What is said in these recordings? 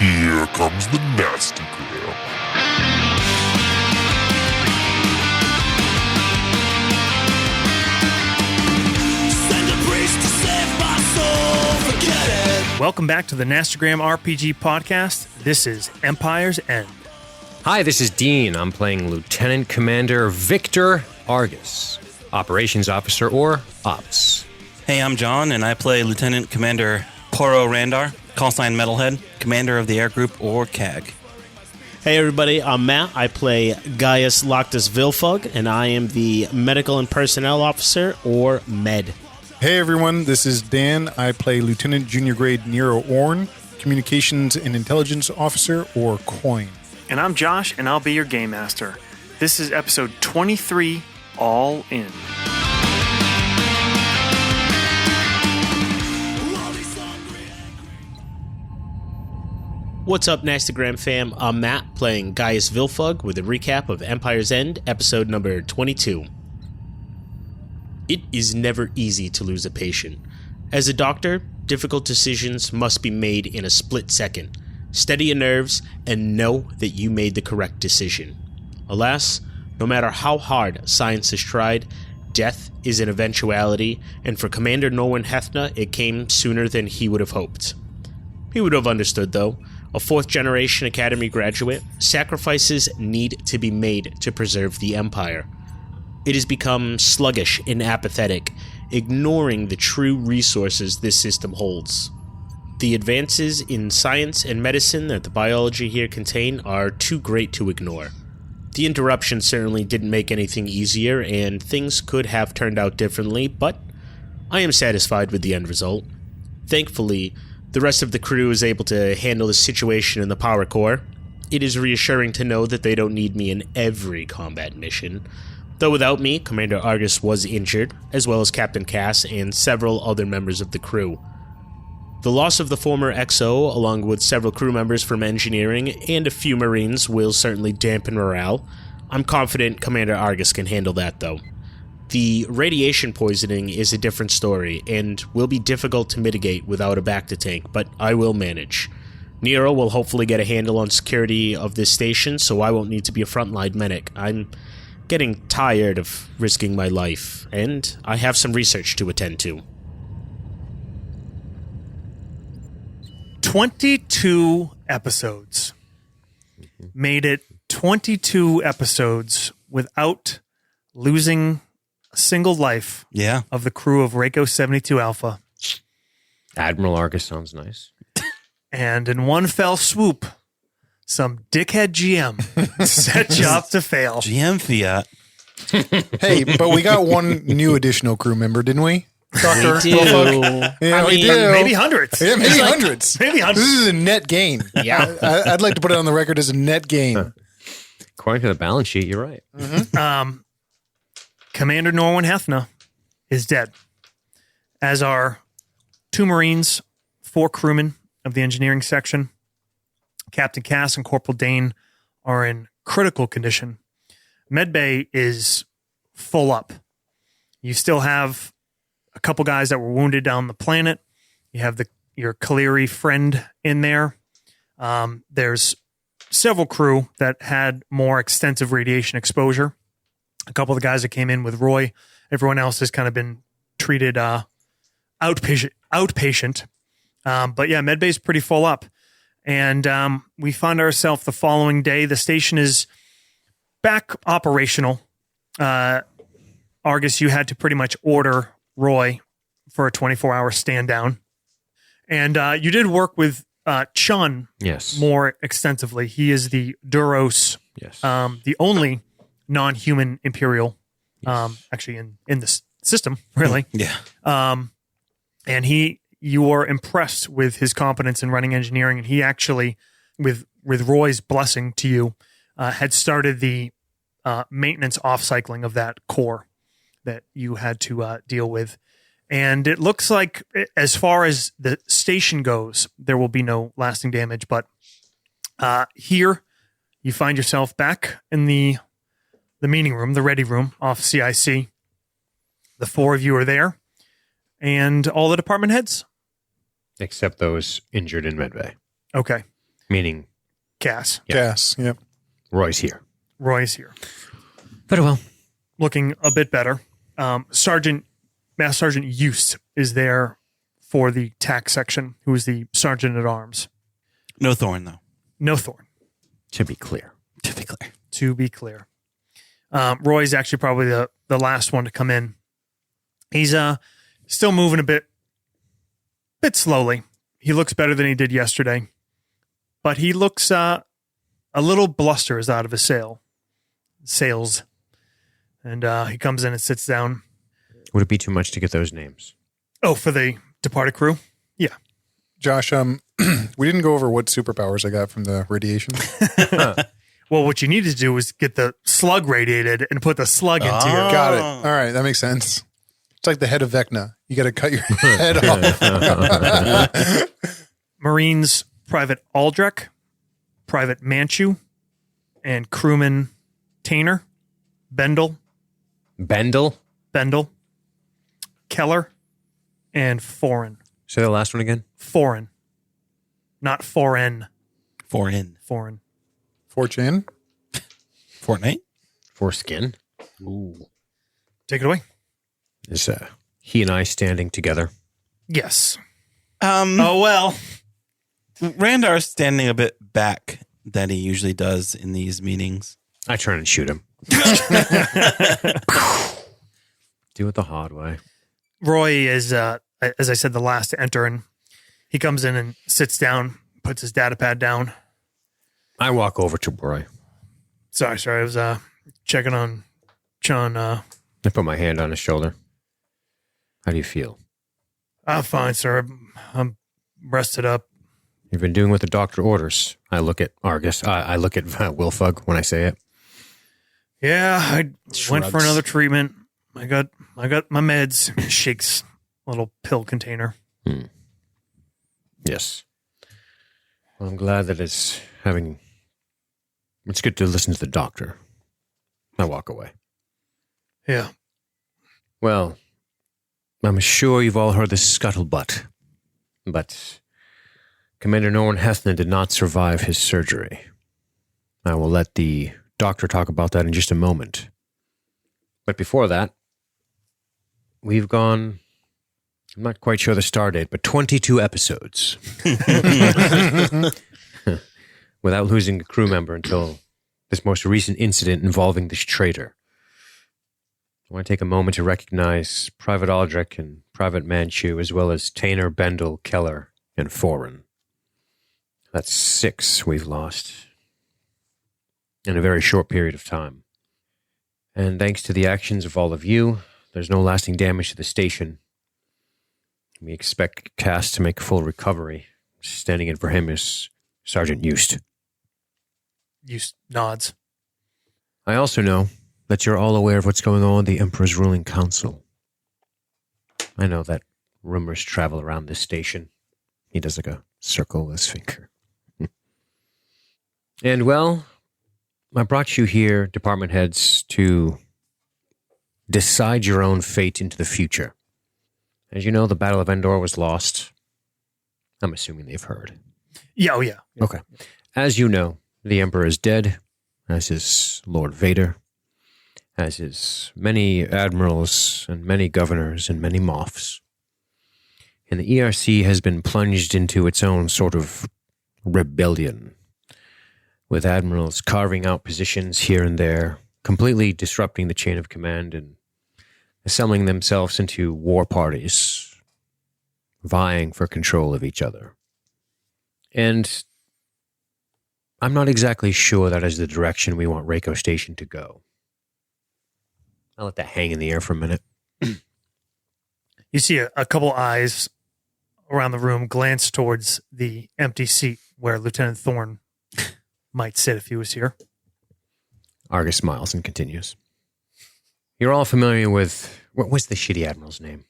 Here comes the Nastygram. Send a priest to save my soul, forget it. Welcome back to the Nastygram RPG podcast. This is Empire's End. Hi, this is Dean. I'm playing Lieutenant Commander Victor Argus, Operations Officer or Ops. Hey, I'm John, and I play Lieutenant Commander Poro Randar, callsign Metalhead, Commander of the Air Group or CAG. Hey everybody, I'm Matt. I play Gaius Loctus Vilfug, and I am the Medical and Personnel Officer, or MED. Hey everyone, this is Dan. I play Lieutenant Junior Grade Nero Orn, Communications and Intelligence Officer, or COIN. And I'm Josh, and I'll be your Game Master. This is episode 23, All In. What's up, Nastygram fam? I'm Matt, playing Gaius Vilfug, with a recap of Empire's End, episode number 22. It is never easy to lose a patient. As a doctor, difficult decisions must be made in a split second. Steady your nerves and know that you made the correct decision. Alas, no matter how hard science has tried, death is an eventuality, and for Commander Norwin Hefner, it came sooner than he would have hoped. He would have understood, though. A fourth-generation Academy graduate, sacrifices need to be made to preserve the Empire. It has become sluggish and apathetic, ignoring the true resources this system holds. The advances in science and medicine that the biology here contain are too great to ignore. The interruption certainly didn't make anything easier, and things could have turned out differently, but I am satisfied with the end result. Thankfully, the rest of the crew is able to handle the situation in the power core. It is reassuring to know that they don't need me in every combat mission. Though without me, Commander Argus was injured, as well as Captain Cass and several other members of the crew. The loss of the former XO, along with several crew members from engineering and a few Marines, will certainly dampen morale. I'm confident Commander Argus can handle that, though. The radiation poisoning is a different story, and will be difficult to mitigate without a Bacta tank, but I will manage. Nero will hopefully get a handle on security of this station, so I won't need to be a frontline medic. I'm getting tired of risking my life, and I have some research to attend to. 22 episodes. Made it 22 episodes without losing a single life of the crew of RACO 72 Alpha. Admiral Argus sounds nice. And in one fell swoop, some dickhead GM set you up to fail. GM Fiat. Hey, but we got one new additional crew member, didn't we? Dr. We do. Vilfug? Yeah, we do. Maybe hundreds. Yeah, maybe hundreds. Maybe hundreds. This is a net gain. Yeah. I'd like to put it on the record as a net gain. According to the balance sheet, you're right. Commander Norwin Hefner is dead, as are 2 Marines, 4 crewmen of the engineering section. Captain Cass and Corporal Dane are in critical condition. Medbay is full up. You still have a couple guys that were wounded down the planet. You have your Kaleri friend in there. There's several crew that had more extensive radiation exposure. A couple of the guys that came in with Roy. Everyone else has kind of been treated outpatient. But yeah, Medbay's pretty full up. And we find ourselves the following day. The station is back operational. Argus, you had to pretty much order Roy for a 24-hour stand down. And you did work with Chun more extensively. He is the Duros, the only non-human Imperial, actually in the system, really. Yeah. And you were impressed with his competence in running engineering, and he actually, with Roy's blessing to you, had started the maintenance off-cycling of that core that you had to deal with. And it looks like, as far as the station goes, there will be no lasting damage. But here, you find yourself back in the meeting room, the ready room off CIC. The 4 of you are there, and all the department heads? Except those injured in medbay. Okay. Meaning Cass. Gas. Yep. Roy's here. Roy's here. Very well. Looking a bit better. Master Sergeant Eust is there for the tax section, who is the sergeant at arms. No Thorn, though. No Thorn, To be clear. To be clear. to be clear. Roy's actually probably the last one to come in. He's still moving a bit slowly. He looks better than he did yesterday, but he looks a little bluster is out of his sails. And he comes in and sits down. Would it be too much to get those names? Oh, for the departed crew? Yeah. Josh, we didn't go over what superpowers I got from the radiation. Well, what you needed to do was get the slug radiated and put the slug into your... Got it. All right, that makes sense. It's like the head of Vecna. You got to cut your head off. Marines Private Aldrich, Private Manchu, and crewman Tainer, Bendel, Keller, and Foreign. Say the last one again. Foreign. Not foreign. Foreign. Foreign. Fortune. Fortnite? Foreskin. Ooh. Take it away. Is he and I standing together? Yes. Oh, well. Randar's standing a bit back than he usually does in these meetings. I turn and shoot him. Do it the hard way. Roy is, as I said, the last to enter, and he comes in and sits down, puts his data pad down. I walk over to Roy. Sorry. I was checking on John. I put my hand on his shoulder. How do you feel? I'm fine, sir. I'm rested up. You've been doing what the doctor orders. I look at Argus. I look at Wilfug when I say it. Yeah, I went for Shrugs. another treatment. I got my meds. Shakes a little pill container. Yes. Well, I'm glad that it's good to listen to the doctor. I walk away. Yeah. Well, I'm sure you've all heard the scuttlebutt, but Commander Norman Hethna did not survive his surgery. I will let the doctor talk about that in just a moment. But before that, we've gone, I'm not quite sure the star date, but 22 episodes without losing a crew member until this most recent incident involving this traitor. I want to take a moment to recognize Private Aldrich and Private Manchu, as well as Tainer, Bendel, Keller, and Foreign. That's 6 we've lost in a very short period of time. And thanks to the actions of all of you, there's no lasting damage to the station. We expect Cass to make a full recovery. Standing in for him is Sergeant Eust. Eust nods. I also know that you're all aware of what's going on in the Emperor's ruling council. I know that rumors travel around this station. He does like a circle with his finger. And well, I brought you here, department heads, to decide your own fate into the future. As you know, the Battle of Endor was lost. I'm assuming they've heard. Yeah, oh yeah. Okay. As you know, the Emperor is dead, as is Lord Vader, as is many admirals and many governors and many moffs. And the ERC has been plunged into its own sort of rebellion, with admirals carving out positions here and there, completely disrupting the chain of command and assembling themselves into war parties, vying for control of each other. And I'm not exactly sure that is the direction we want RACO Station to go. I'll let that hang in the air for a minute. You see a couple eyes around the room glance towards the empty seat where Lieutenant Thorne might sit if he was here. Argus smiles and continues. You're all familiar with... What's the shitty admiral's name?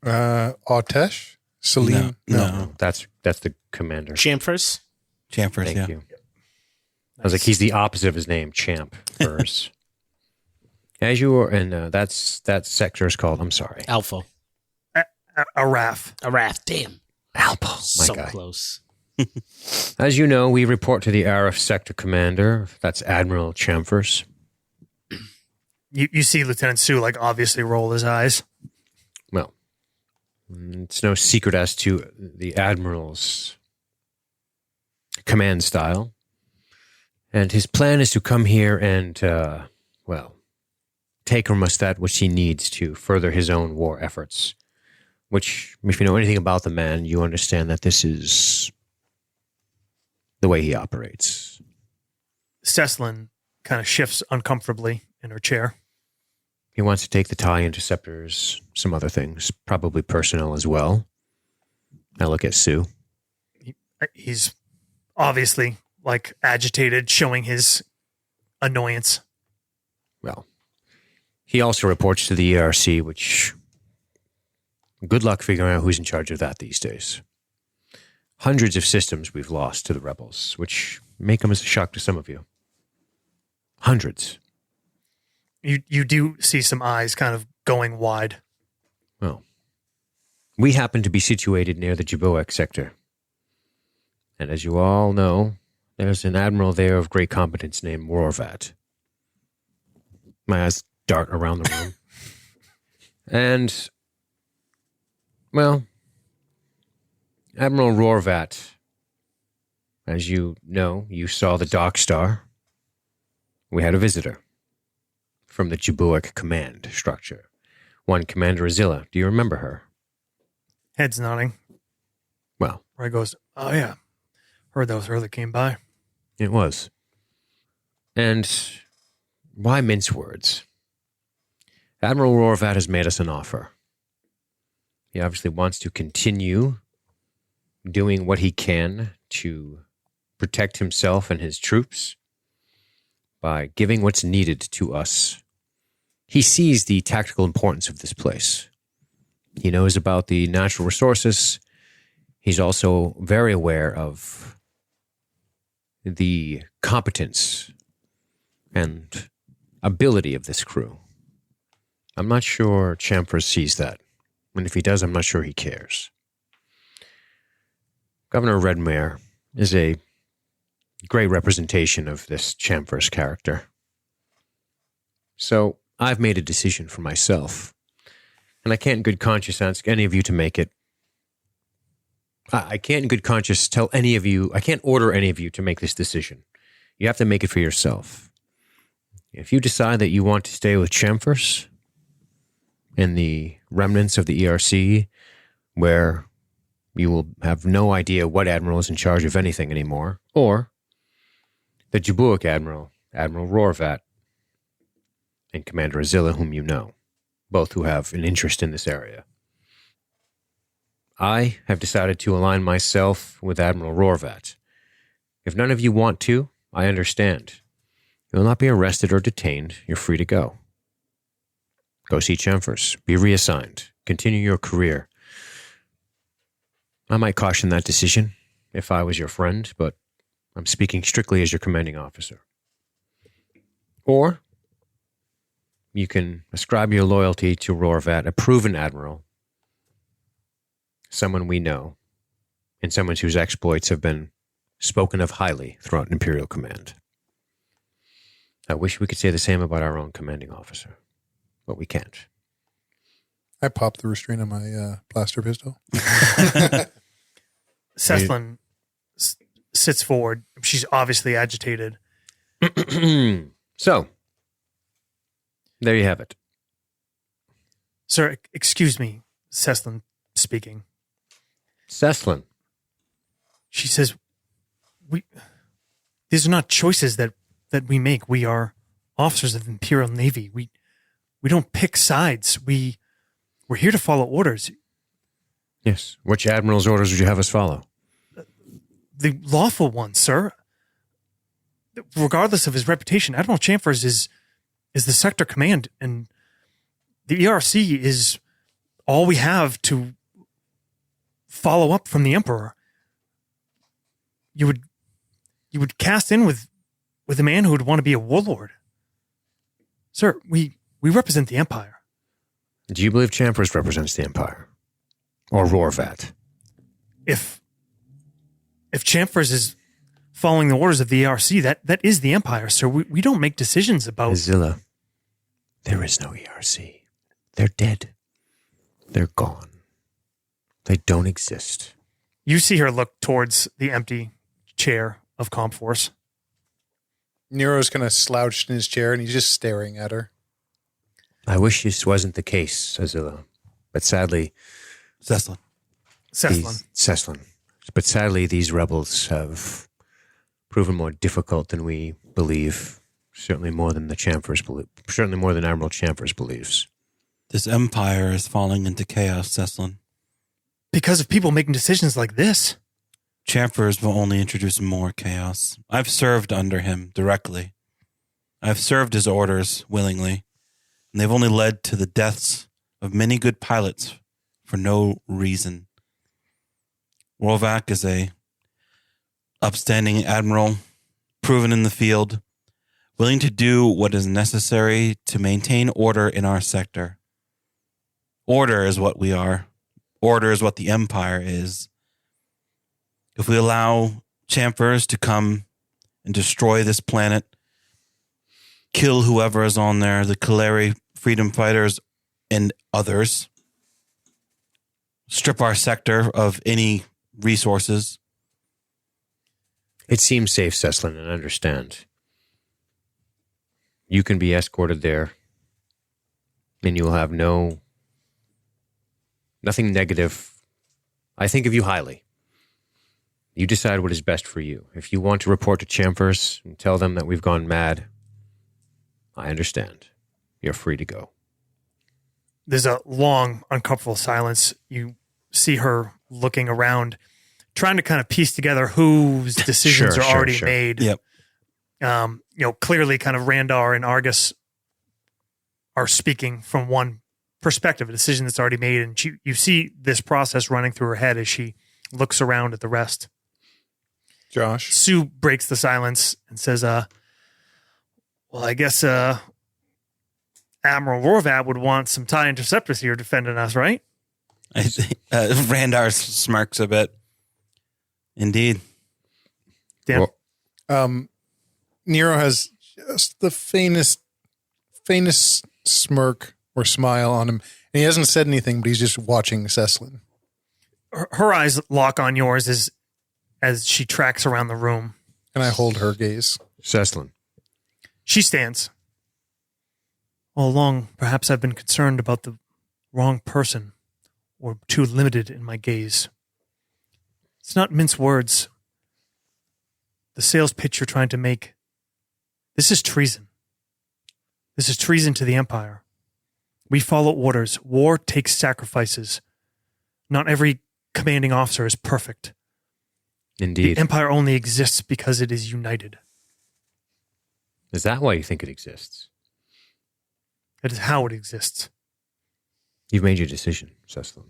Autesh? Celine? No. That's the commander. Chamfers? Chamfers, Thank yeah. you. I was like, he's the opposite of his name, Champ. First. As you are, and that sector is called, I'm sorry. Alpha. A RAF. A raft. Damn. Alpo, my So guy. close. As you know, we report to the RF Sector Commander. That's Admiral CompForce. You see Lieutenant Sue, like, obviously roll his eyes. Well, it's no secret as to the Admiral's command style. And his plan is to come here and, take from us that which he needs to further his own war efforts. Which, if you know anything about the man, you understand that this is the way he operates. Cecilin kind of shifts uncomfortably in her chair. He wants to take the TIE interceptors, some other things, probably personnel as well. I look at Sue. He's obviously, like, agitated, showing his annoyance. Well, he also reports to the ERC, which, good luck figuring out who's in charge of that these days. Hundreds of systems we've lost to the rebels, which may come as a shock to some of you. Hundreds. You do see some eyes kind of going wide. Well, we happen to be situated near the Jebuek Sector. And as you all know, there's an admiral there of great competence named Rorvatt. My eyes dart around the room. And, well, Admiral Rorvatt, as you know, you saw the Dark Star. We had a visitor from the Jebuek command structure. One Commander Azilla. Do you remember her? Head's nodding. Well, Ray goes, oh yeah, heard that was her that came by. it was. And why mince words? Admiral Rorvatt has made us an offer. He obviously wants to continue doing what he can to protect himself and his troops by giving what's needed to us. He sees the tactical importance of this place. He knows about the natural resources. He's also very aware of the competence and ability of this crew. I'm not sure CompForce sees that. And if he does, I'm not sure he cares. Governor Redmare is a great representation of this CompForce character. So I've made a decision for myself. And I can't in good conscience ask any of you to make it. I can't in good conscience tell any of you, I can't order any of you to make this decision. You have to make it for yourself. If you decide that you want to stay with CompForce in the remnants of the ERC, where you will have no idea what admiral is in charge of anything anymore, or the Jebuek Admiral, Admiral Rorvatt, and Commander Azilla, whom you know, both who have an interest in this area. I have decided to align myself with Admiral Rorvatt. If none of you want to, I understand. You will not be arrested or detained. You're free to go. Go see CompForce. Be reassigned. Continue your career. I might caution that decision if I was your friend, but I'm speaking strictly as your commanding officer. Or you can ascribe your loyalty to Rorvatt, a proven admiral, someone we know, and someone whose exploits have been spoken of highly throughout Imperial Command. I wish we could say the same about our own commanding officer, but we can't. I popped the restraint on my blaster pistol. Cecilin sits forward. She's obviously agitated. So, there you have it. Sir, excuse me, Cecilin speaking. Cecilin. She says, these are not choices that we make. We are officers of the Imperial Navy. We don't pick sides. We're here to follow orders. Yes. Which admiral's orders would you have us follow? The lawful ones, sir. Regardless of his reputation, Admiral CompForce is the sector command, and the ERC is all we have to follow up from the Emperor. You would cast in with a man who would want to be a warlord. Sir, we represent the Empire. Do you believe CompForce represents the Empire? Or Rorvatt? If if CompForce is following the orders of the ERC, that is the Empire, sir. We don't make decisions about... Azilla, there is no ERC. They're dead. They're gone. They don't exist. You see her look towards the empty chair of CompForce. Nero's kind of slouched in his chair, and he's just staring at her. I wish this wasn't the case, Azilla. But sadly... Cecilin. Cecilin. But sadly, these rebels have proven more difficult than we believe. Certainly more than the CompForce believe. Certainly more than Admiral CompForce believes. This empire is falling into chaos, Cecilin. Because of people making decisions like this. CompForce will only introduce more chaos. I've served under him directly. I've served his orders willingly, and they've only led to the deaths of many good pilots for no reason. Rorvatt is a upstanding admiral, proven in the field, willing to do what is necessary to maintain order in our sector. Order is what we are. Order is what the Empire is. If we allow CompForce to come and destroy this planet, kill whoever is on there, the Kaleri freedom fighters and others, strip our sector of any resources. It seems safe, Cecilin, and I understand. You can be escorted there, and you will have nothing negative. I think of you highly. You decide what is best for you. If you want to report to CompForce and tell them that we've gone mad, I understand. You're free to go. There's a long, uncomfortable silence. You see her looking around, trying to kind of piece together whose decisions are already made. Yep. Clearly kind of Randar and Argus are speaking from one perspective, a decision that's already made. And you see this process running through her head as she looks around at the rest. Josh. Sue breaks the silence and says, well, I guess Admiral Rorvatt would want some TIE interceptors here defending us, right? Randar smirks a bit. Indeed. Dan? Nero has just the faintest smirk or smile on him. And he hasn't said anything, but he's just watching Cecilin. Her eyes lock on yours as she tracks around the room. And I hold her gaze. Cecilin. She stands. All along, perhaps I've been concerned about the wrong person or too limited in my gaze. It's not mince words. The sales pitch you're trying to make, this is treason. This is treason to the Empire. We follow orders. War takes sacrifices. Not every commanding officer is perfect. Indeed. The Empire only exists because it is united. Is that why you think it exists? That is how it exists. You've made your decision, Cecilin.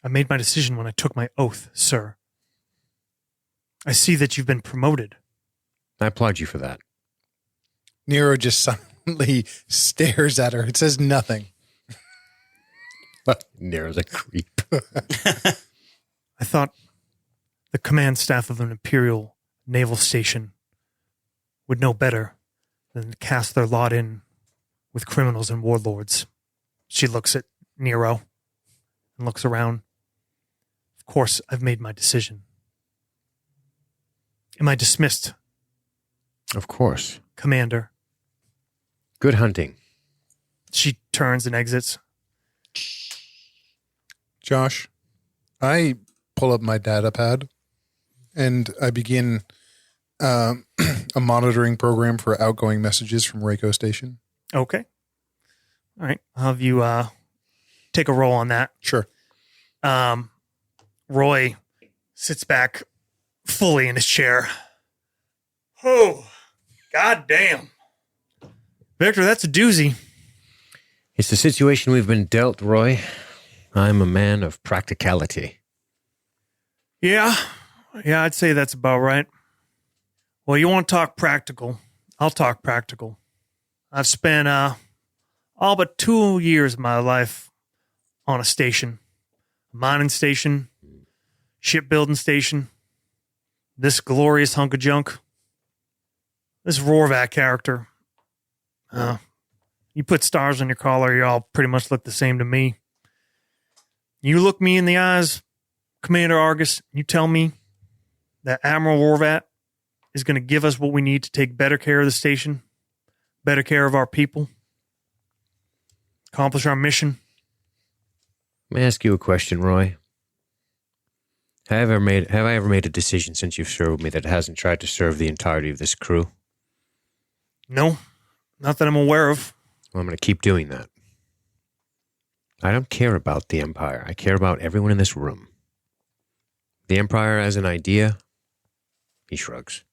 I made my decision when I took my oath, sir. I see that you've been promoted. I applaud you for that. Nero just silently stares at her. It says nothing. Nero's a creep. I thought the command staff of an Imperial naval station would know better than to cast their lot in with criminals and warlords. She looks at Nero and looks around. Of course, I've made my decision. Am I dismissed, Of course. Commander? Good hunting. She turns and exits. Josh, I pull up my data pad and I begin a monitoring program for outgoing messages from RACO station. Okay. All right. I'll have you take a roll on that. Sure. Roy sits back fully in his chair. Oh, goddamn. Victor, that's a doozy. It's the situation we've been dealt, Roy. I'm a man of practicality. Yeah, I'd say that's about right. Well, you want to talk practical? I'll talk practical. I've spent all but 2 years of my life on a station, a mining station, shipbuilding station. this glorious hunk of junk, this Rorvatt character, you put stars on your collar, you all pretty much look the same to me. You look me in the eyes, Commander Argus, you tell me that Admiral Rorvatt is going to give us what we need to take better care of the station, better care of our people, accomplish our mission. Let me ask you a question, Roy. Have I ever made a decision since you've served me that hasn't tried to serve the entirety of this crew? No, not that I'm aware of. Well, I'm going to keep doing that. I don't care about the Empire. I care about everyone in this room. The Empire has an idea. He shrugs.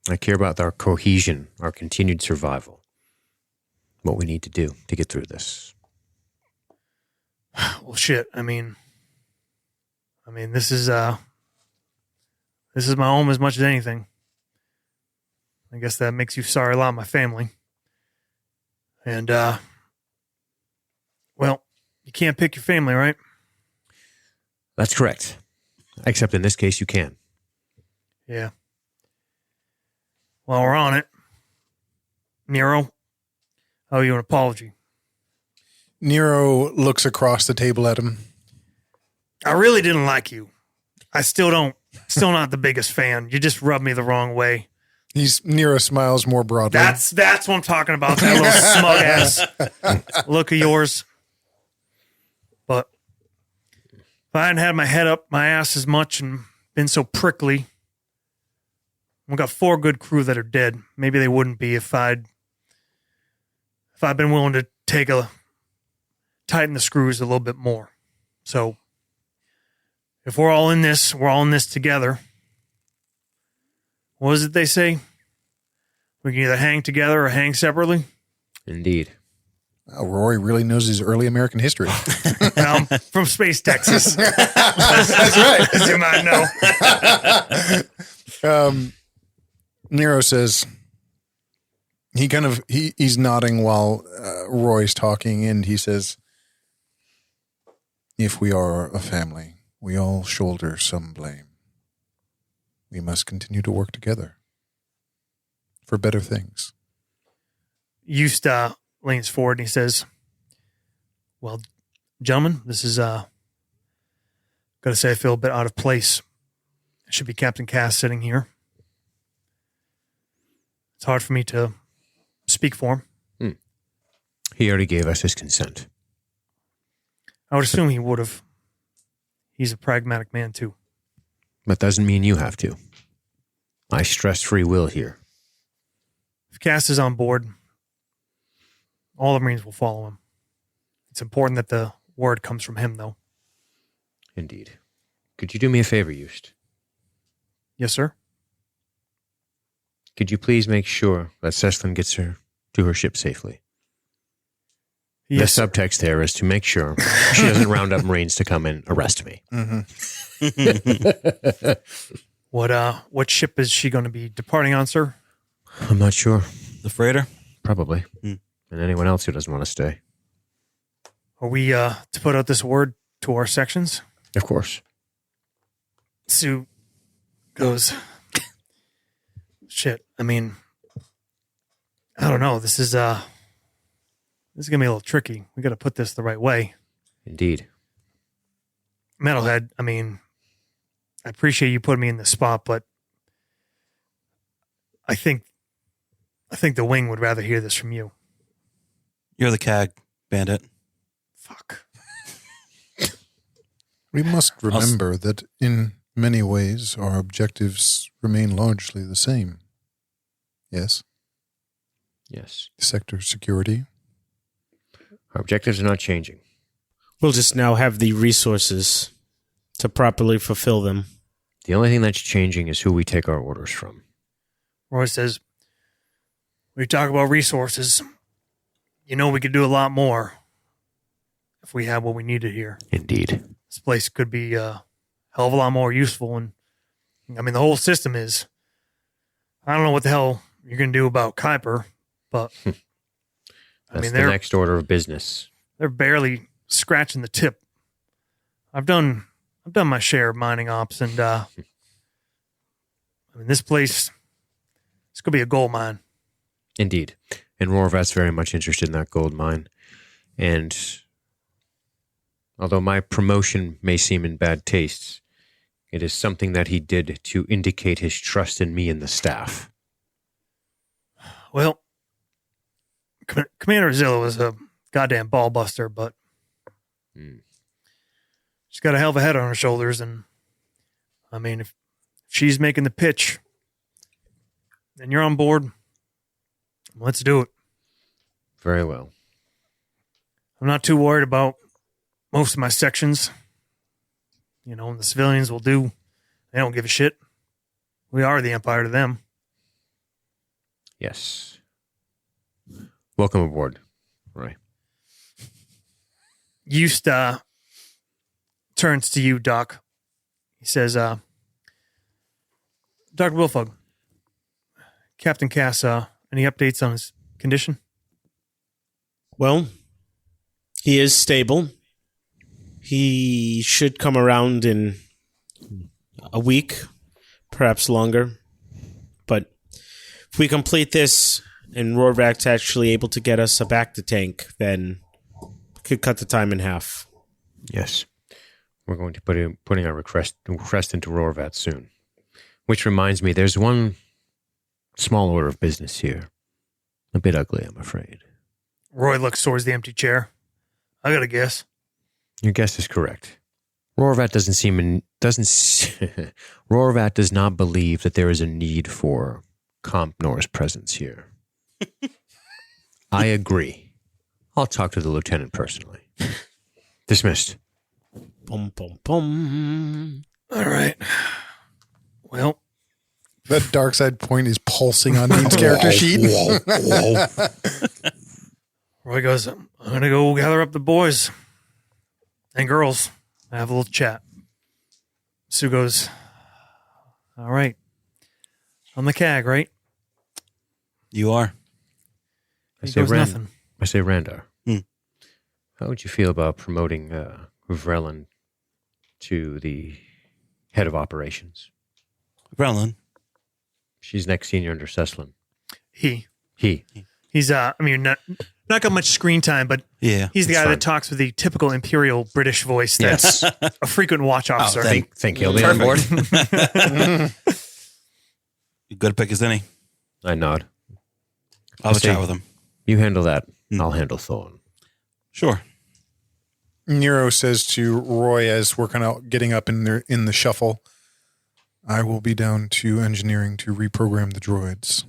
I care about our cohesion, our continued survival. What we need to do to get through this. Well, shit. I mean, this is my home as much as anything. I guess that makes you sorry a lot, my family. And, well, you can't pick your family, right? That's correct. Except in this case, you can. Yeah. While we're on it, Nero, I owe you an apology. Nero looks across the table at him. I really didn't like you. I still don't. Still not the biggest fan. You just rubbed me the wrong way. Nero smiles more broadly. That's what I'm talking about. That little smug ass look of yours. But if I hadn't had my head up my ass as much and been so prickly, we've got 4 good crew that are dead. Maybe they wouldn't be if I'd been willing to tighten the screws a little bit more. So if we're all in this together. What is it they say? We can either hang together or hang separately. Indeed. Wow, Rory really knows his early American history. I'm from Space, Texas. That's right. As you might know. Nero says, he's nodding while Roy's talking, and he says, if we are a family, we all shoulder some blame. We must continue to work together for better things. Eusta leans forward and he says, well, gentlemen, this is, got to say I feel a bit out of place. It should be Captain Cass sitting here. It's hard for me to speak for him. He already gave us his consent. I would assume he would have. He's a pragmatic man, too. That doesn't mean you have to. I stress free will here. If Cass is on board, all the Marines will follow him. It's important that the word comes from him, though. Indeed. Could you do me a favor, Eustace? Yes, sir. Could you please make sure that Cecilin gets her to her ship safely? Yes, the subtext there is to make sure she doesn't round up Marines to come and arrest me. What ship is she going to be departing on, sir? I'm not sure. The freighter? Probably. And anyone else who doesn't want to stay. Are we to put out this word to our sections? Of course. Sue goes, shit, I mean, I don't know. This is going to be a little tricky. We got to put this the right way. Indeed. Metalhead, I mean, I appreciate you putting me in this spot, but I think the wing would rather hear this from you. You're the CAG, bandit. Fuck. We must remember that in many ways our objectives remain largely the same. Yes? Yes. Sector security. Our objectives are not changing. We'll just now have the resources to properly fulfill them. The only thing that's changing is who we take our orders from. Roy says, we talk about resources. You know, we could do a lot more if we had what we needed here. Indeed. This place could be a hell of a lot more useful. And I mean, the whole system is, I don't know what the hell you're going to do about Kieper, but That's the next order of business. They're barely scratching the tip. I've done I've done my share of mining ops, and I mean, this place, it's going to be a gold mine. Indeed. And Rorvatt's very much interested in that gold mine. And although my promotion may seem in bad taste, it is something that he did to indicate his trust in me and the staff. Well, Commander Zilla was a goddamn ball buster, but she's got a hell of a head on her shoulders. And I mean, if she's making the pitch, then you're on board. Let's do it. Very well. I'm not too worried about most of my sections. You know, the civilians will do. They don't give a shit. We are the Empire to them. Yes. Welcome aboard, Roy. Eust turns to you, Doc. He says, Dr. Wilfug, Captain Cass, any updates on his condition? Well, he is stable. He should come around in a week, perhaps longer. But if we complete this and Rorvatt's actually able to get us a back-to tank, then we could cut the time in half. Yes. We're going to putting our request into Rorvatt soon. Which reminds me, there's one small order of business here. A bit ugly, I'm afraid. Roy looks towards the empty chair. I got a guess. Your guess is correct. Rorvatt Rorvatt does not believe that there is a need for CompNor's presence here. I agree. I'll talk to the lieutenant personally. Dismissed. Bum, bum, bum. All right. Well, That dark side point is pulsing on Dean's character sheet. Roy goes, I'm going to go gather up the boys and girls. Have a little chat. Sue goes, all right. I'm the CAG, right? You are. He goes, nothing. I say, Randar, how would you feel about promoting Vrelin to the head of operations? Vrelin? She's next senior under Ceslin. He. He's I mean, not got much screen time, but Yeah. he's the guy fine. that talks with the typical imperial British voice. That's a frequent watch officer. think he'll be on board. Good pick as any. I nod. I'll have a chat with him. You handle that. I'll handle Thorn. Sure. Nero says to Roy as we're kind of getting up in the shuffle, I will be down to engineering to reprogram the droids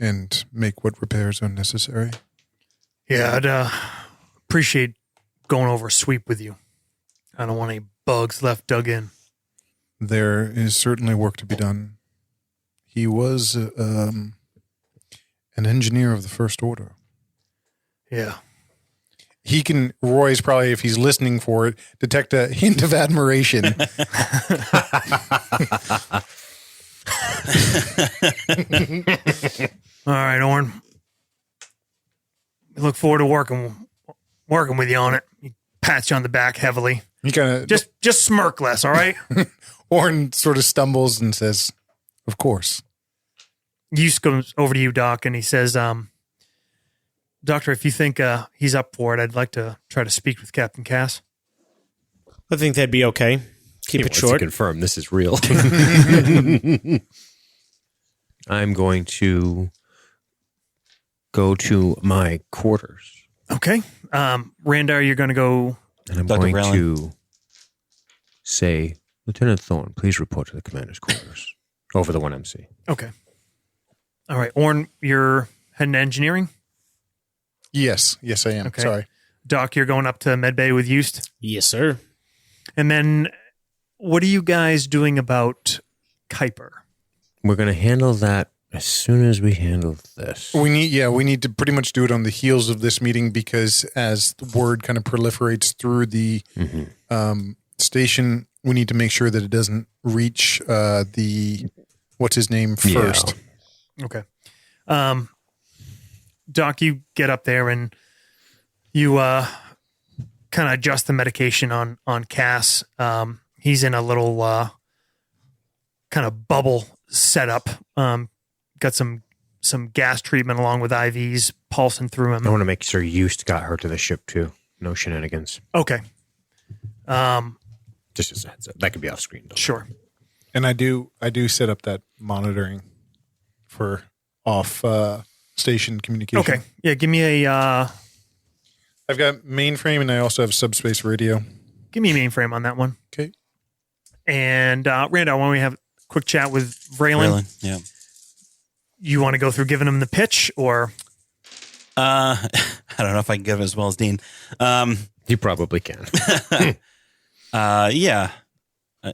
and make what repairs are necessary. Yeah, I'd appreciate going over a sweep with you. I don't want any bugs left dug in. There is certainly work to be done. He was an engineer of the First Order. Yeah. Roy's probably, if he's listening for it, detect a hint of admiration. All right, Orn. We look forward to working with you on it. He pats you on the back heavily. He kind of Just smirk less, all right? Orrin sort of stumbles and says, "Of course." Use goes over to you, Doc, and he says, Doctor, if you think he's up for it, I'd like to try to speak with Captain Cass. I think that'd be okay. Keep it short. To confirm this is real. I'm going to go to my quarters. Okay. Randar, you're going to go... And I'm Dr. going Rowland. to say, Lieutenant Thorne, please report to the commander's quarters. Over the 1MC. Okay. All right. Orn, you're heading to engineering? Yes, I am. Okay. Sorry. Doc, you're going up to Medbay with Eust? Yes, sir. And then what are you guys doing about Kieper? We're going to handle that as soon as we handle this. We need to pretty much do it on the heels of this meeting because as the word kind of proliferates through the station, we need to make sure that it doesn't reach the what's his name first. Yeah. Okay. Doc, you get up there and you kind of adjust the medication on Cass. He's in a little kind of bubble setup. Got some gas treatment along with IVs pulsing through him. I want to make sure Eust got her to the ship too. No shenanigans. Okay. Just as a heads up. That could be off screen. Though. Sure. And I do set up that monitoring for off station communication. Okay. Yeah, give me a I've got mainframe and I also have subspace radio. give me a mainframe on that one. Okay. And Randall, why don't we have a quick chat with Braylon? Braylon, yeah. You want to go through giving him the pitch, or I don't know if I can give it as well as Dean. You probably can. Yeah. I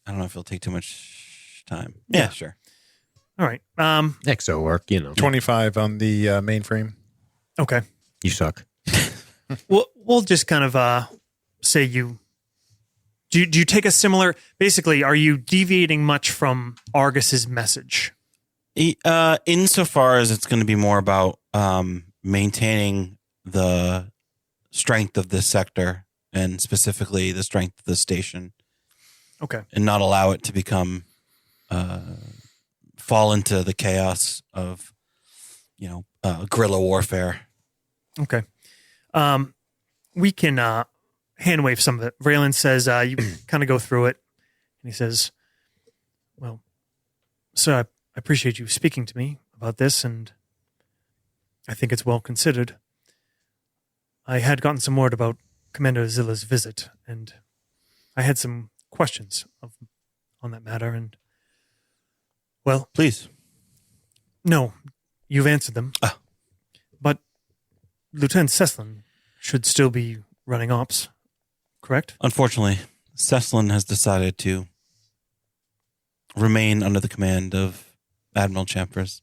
don't know if it'll take too much time. Yeah, sure. all right? Exo work, 25 on the mainframe. Okay. You suck. We'll just kind of say you. Do you take a similar? Basically, are you deviating much from Argus's message? Insofar as it's going to be more about maintaining the strength of this sector and specifically the strength of the station, Okay. and not allow it to become fall into the chaos of guerrilla warfare. Okay. We can hand wave some of it. Braylon says you kind of go through it, and he says, "Well, sir, I appreciate you speaking to me about this, and I think it's well considered. I had gotten some word about Commander Zilla's visit, and I had some questions on that matter, and, well, Please. no, you've answered them. Ah. But Lieutenant Seslin should still be running ops, correct? Unfortunately, Seslin has decided to remain under the command of Admiral Champers.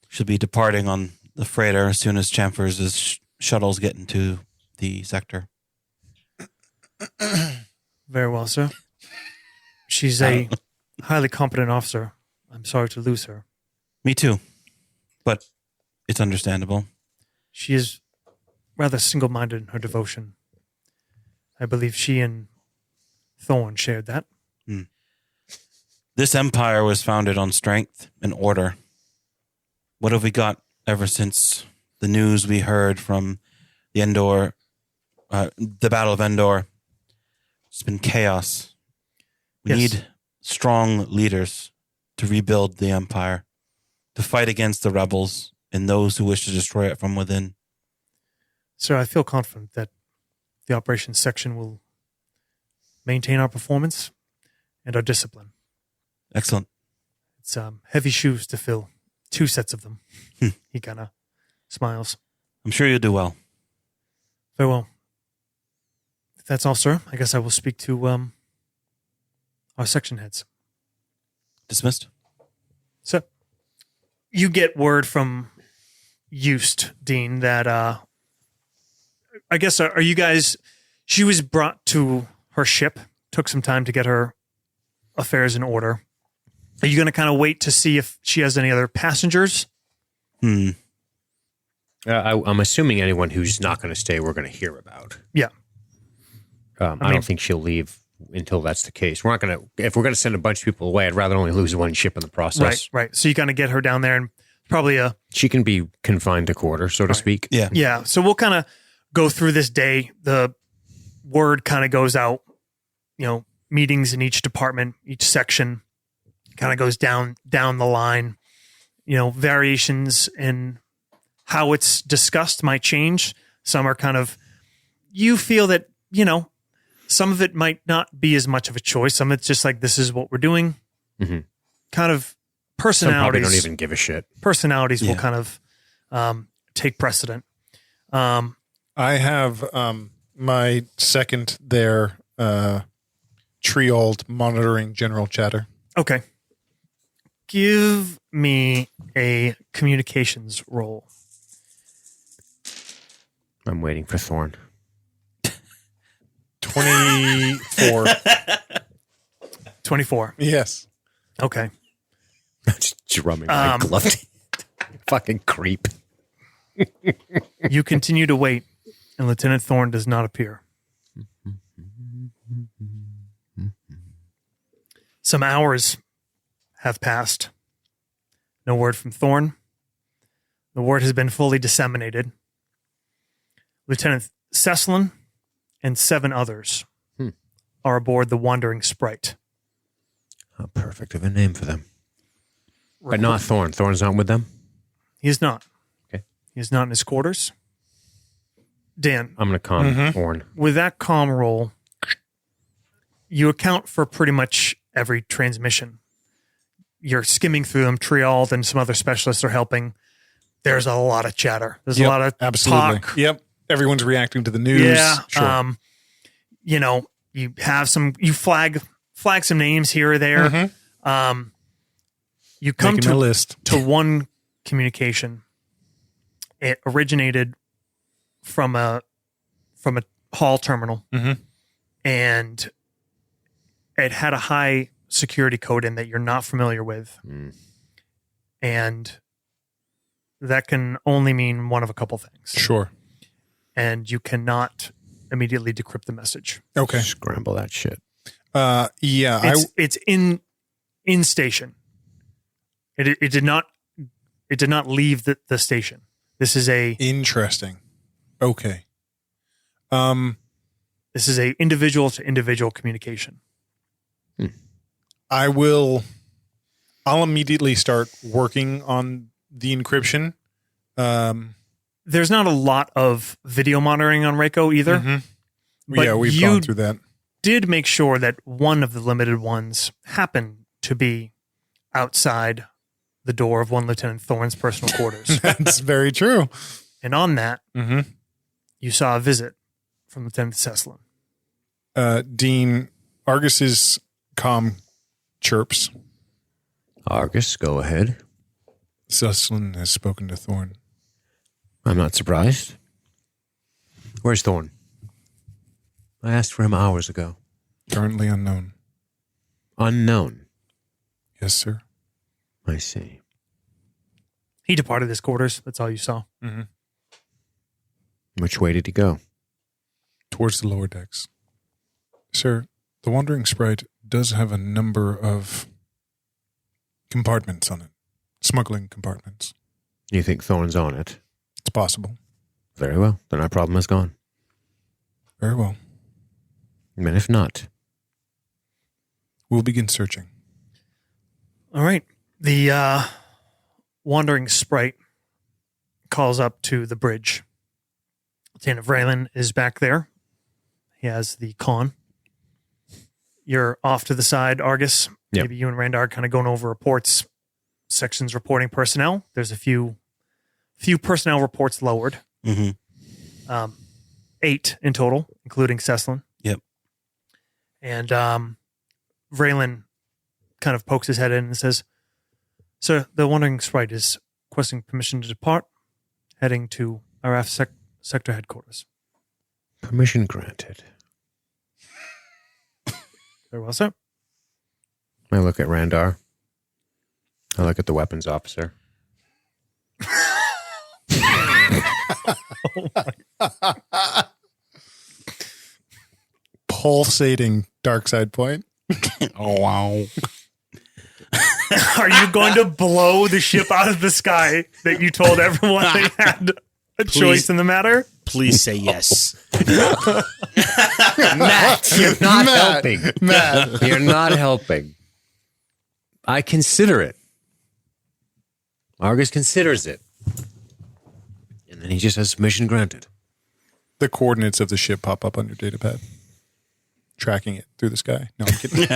She'll be departing on the freighter as soon as Champers' shuttles get into the sector. Very well, sir. She's a highly competent officer. I'm sorry to lose her. Me too. But it's understandable. She is rather single-minded in her devotion. I believe she and Thorn shared that. This empire was founded on strength and order. What have we got ever since the news we heard from the the Battle of Endor? It's been chaos. We Yes. need strong leaders to rebuild the empire, to fight against the rebels and those who wish to destroy it from within. Sir, I feel confident that the operations section will maintain our performance and our discipline. Excellent. It's heavy shoes to fill. 2 sets of them. He kind of smiles. I'm sure you'll do well. Very well. If that's all, sir, I guess I will speak to our section heads. Dismissed? So, you get word from Eust, Dean, that I guess are you guys? She was brought to her ship. Took some time to get her affairs in order. Are you going to kind of wait to see if she has any other passengers? I'm assuming anyone who's not going to stay, we're going to hear about. Yeah. I don't think she'll leave until that's the case. We're not going to. If we're going to send a bunch of people away, I'd rather only lose one ship in the process. Right. So you kind of get her down there, and probably She can be confined to quarters, so to speak. Yeah. Yeah. So we'll kind of go through this day. The word kind of goes out, meetings in each department, each section kind of goes down the line, variations in how it's discussed might change. Some are kind of, you feel that, some of it might not be as much of a choice. Some of it's just like, this is what we're doing. Mm-hmm. Kind of Some probably personalities. don't even give a shit. Personalities will Yeah. kind of take precedent. I have my second there, Trioled monitoring general chatter. Okay. Give me a communications roll. I'm waiting for Thorn. 24. 24. Yes. Okay. Just drumming my glove. Fucking creep. You continue to wait, and Lieutenant Thorne does not appear. Some hours have passed. No word from Thorn. The word has been fully disseminated. Lieutenant Cecilin and 7 others are aboard the Wandering Sprite. How perfect of a name for them. But not Thorn. Thorn's not with them? He is not. Okay. He is not in his quarters. Dan, I'm going to calm Thorn. with that comm roll, you account for pretty much every transmission. You're skimming through them. Triald and some other specialists are helping. There's a lot of chatter. There's a lot of absolutely. talk. Yep. Everyone's reacting to the news. Yeah. Sure. You have you flag some names here or there. You come Making a list. to one communication. It originated from a hall terminal, and it had a high security code in that you're not familiar with, and that can only mean one of a couple things. Sure. And you cannot immediately decrypt the message. Okay. Scramble that shit. Yeah. It's in station. It did not leave the station. This is Interesting. Okay. This is a individual to individual communication. I'll immediately start working on the encryption. There's not a lot of video monitoring on RACO either. But Yeah, we've you gone through that. did make sure that one of the limited ones happened to be outside the door of one Lieutenant Thorne's personal quarters. That's very true. And on that, you saw a visit from Lieutenant Cecilin. Dean, Argus's comm chirps. Argus, go ahead. Cecilin has spoken to Thorn. I'm not surprised. Where's Thorn? I asked for him hours ago. Currently unknown. Unknown. Yes, sir. I see. He departed his quarters. That's all you saw. Which way did he go? Towards the lower decks. Sir, the Wandering Sprite does have a number of compartments on it. Smuggling compartments. You think Thorn's on it? It's possible. Very well. Then our problem is gone. Very well. And if not, We'll begin searching. All right. The Wandering Sprite calls up to the bridge. Lieutenant Vreeland is back there. He has the con. You're off to the side, Argus. Yep. Maybe you and Randar are kind of going over reports. Sections reporting personnel. There's a few personnel reports lowered. 8 in total, including Cecilin. Yep. And Vreeland kind of pokes his head in and says, "Sir, the Wandering Sprite is requesting permission to depart, heading to RAF sector headquarters." permission granted. Very well, sir. I look at Randar. I look at the weapons officer. Pulsating dark side point. Oh, wow. Are you going to blow the ship out of the sky that you told everyone they had a choice in the matter? Please say yes. Matt, you're not helping. Matt. You're not helping. I consider it. Argus considers it. And then he just has permission granted. The coordinates of the ship pop up on your data pad. Tracking it through the sky. No, I'm kidding.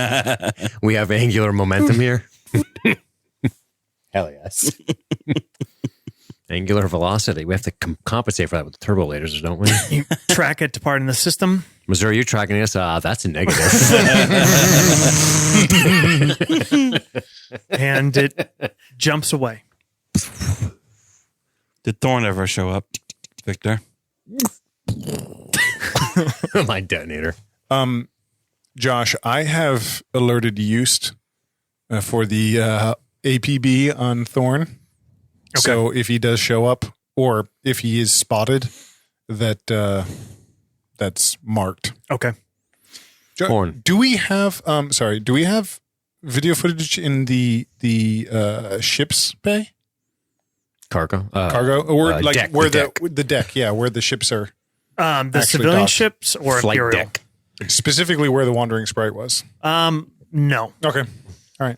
We have angular momentum here. Hell yes. Angular velocity. We have to compensate for that with the turbo lasers, don't we? You track it departing the system. Missouri, you're tracking us? That's a negative. And it jumps away. Did Thorn ever show up, Victor? My detonator. Josh, I have alerted Eust for the APB on Thorn. Okay. So if he does show up, or if he is spotted, that's marked. Okay. Thorn. Do we have? Do we have video footage in the ship's bay? Cargo? Cargo? Or like deck, where the deck. the deck, yeah, where the ships are. The Actually civilian docked. ships or Flight Imperial? deck. Specifically where the Wandering Sprite was. No. Okay. All right.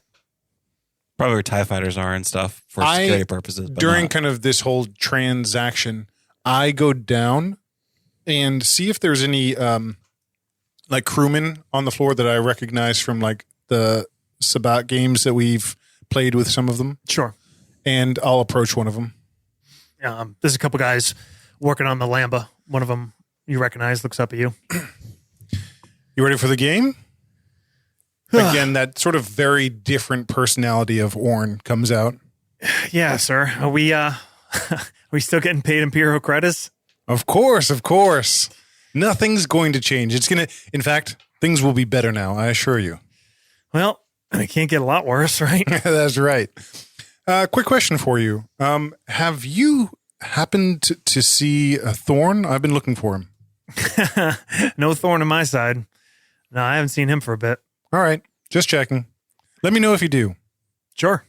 Probably where TIE fighters are and stuff for security purposes. But During not. kind of this whole transaction, I go down and see if there's any like crewmen on the floor that I recognize from like the Sabat games that we've played with some of them. Sure. And I'll approach one of them. There's a couple guys working on the Lamba. One of them you recognize looks up at you. You ready for the game? Again, that sort of very different personality of Orn comes out. Yeah, sir. Are we still getting paid Imperial credits? Of course, of course. Nothing's going to change. In fact, things will be better now, I assure you. Well, it can't get a lot worse, right? That's right. Quick question for you. Have you happened to see a Thorn? I've been looking for him. No thorn on my side. No, I haven't seen him for a bit. All right. Just checking. Let me know if you do. Sure.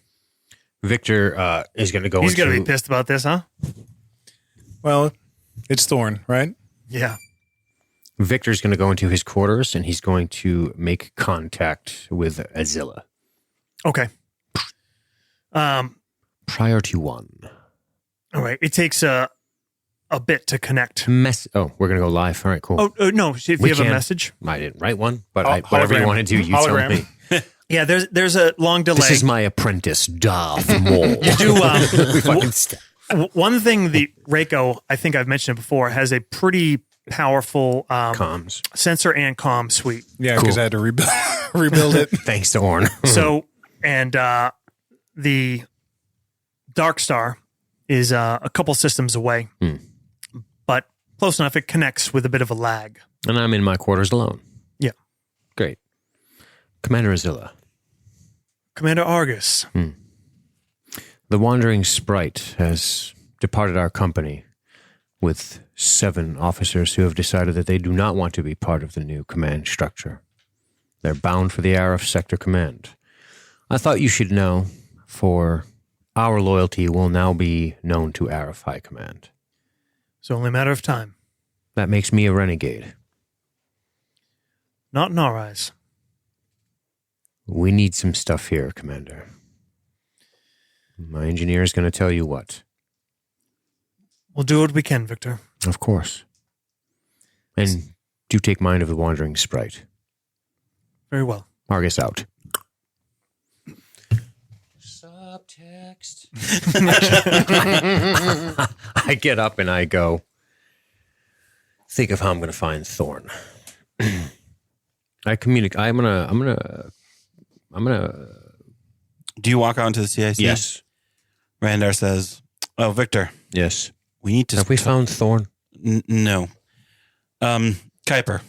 Victor is going to go He's into... going to be pissed about this, huh? Well, it's Thorn, right? Yeah. Victor's going to go into his quarters, and he's going to make contact with Azilla. Okay. Priority 1. All right. It takes a bit to connect. We're going to go live. All right, cool. Oh, no. If you have a message. I didn't write one, but Hologram. whatever you want to do, you Hologram. tell me. Yeah, there's a long delay. This is my apprentice, Darth Maul. You do, We fucking one thing the RACO, I think I've mentioned it before, has a pretty powerful comms. sensor and comm suite. Yeah, because Cool. I had to rebuild it. Thanks to Orn. So, and the Dark Star is a couple systems away, but close enough. It connects with a bit of a lag. And I'm in my quarters alone. Yeah. Great. Commander Azilla. Commander Argus. The Wandering Sprite has departed our company with 7 officers who have decided that they do not want to be part of the new command structure. They're bound for the Arif Sector Command. I thought you should know, for our loyalty will now be known to Arif High Command. It's only a matter of time. That makes me a renegade. Not in our eyes. We need some stuff here, Commander. My engineer is going to tell you what. We'll do what we can, Victor. Of course. And do take mind of the Wandering Sprite. Very well. Argus out. Subtext. I get up and I go, think of how I'm going to find Thorn. I communicate. I'm gonna. Do you walk out into the CIC? Yes. Randar says, "Oh, Victor, Yes. we need to. Have we found Thorn? No. Kieper,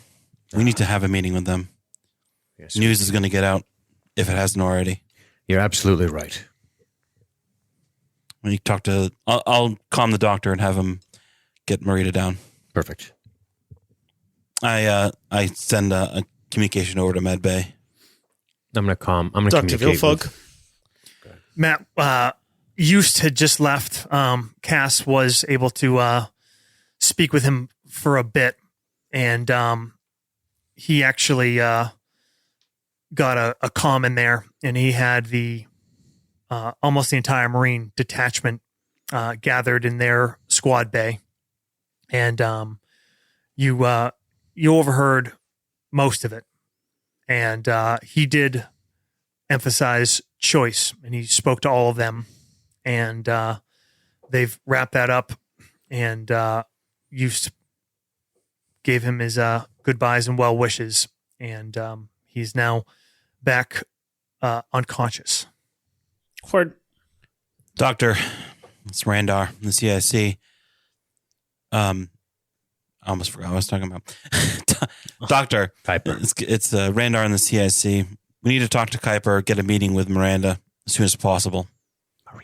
we need to have a meeting with them. Yes. News is going to get out if it hasn't already. You're absolutely right. When you talk to, I'll calm the doctor and have him get Marita down. Perfect. I send a communication over to Med Bay. I'm gonna Dr. communicate Vilfog. with- Matt, Eust had just left. Cass was able to speak with him for a bit, and he actually got a comm in there, and he had the almost the entire Marine detachment gathered in their squad bay, and you overheard most of it, and he did emphasize choice, and he spoke to all of them, and they've wrapped that up, and you gave him his goodbyes and well wishes, and he's now back unconscious. Doctor, it's Randar in the CIC. I almost forgot what I was talking about. Doctor, Kieper. it's Randar in the CIC. We need to talk to Kieper, get a meeting with Miranda as soon as possible.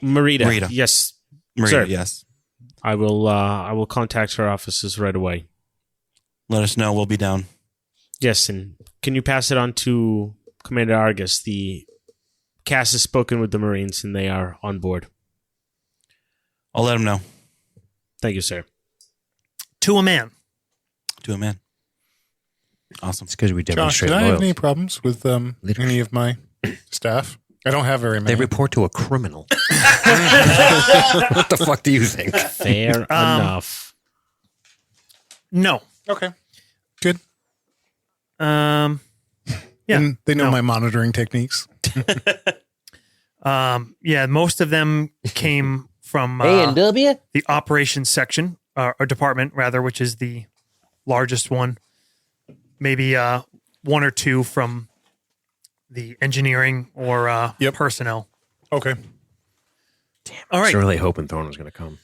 Marita. Yes. Marita, Sir. yes. I will contact her offices right away. Let us know. We'll be down. Yes, and can you pass it on to Commander Argus, the Cass has spoken with the Marines and they are on board. I'll let him know. Thank you, sir. To a man. To a man. Awesome. It's because we Josh, demonstrate did I have loyalty. any problems with any of my staff? I don't have very They many. report to a criminal. What the fuck do you think? Fair enough. No. Okay. Good. Yeah. And they know no. my monitoring techniques. Yeah, most of them came from A&W? the operations section, or department, rather, which is the largest one. Maybe one or two from the engineering or personnel. Okay. All I was right. really hoping Thorn was going to come.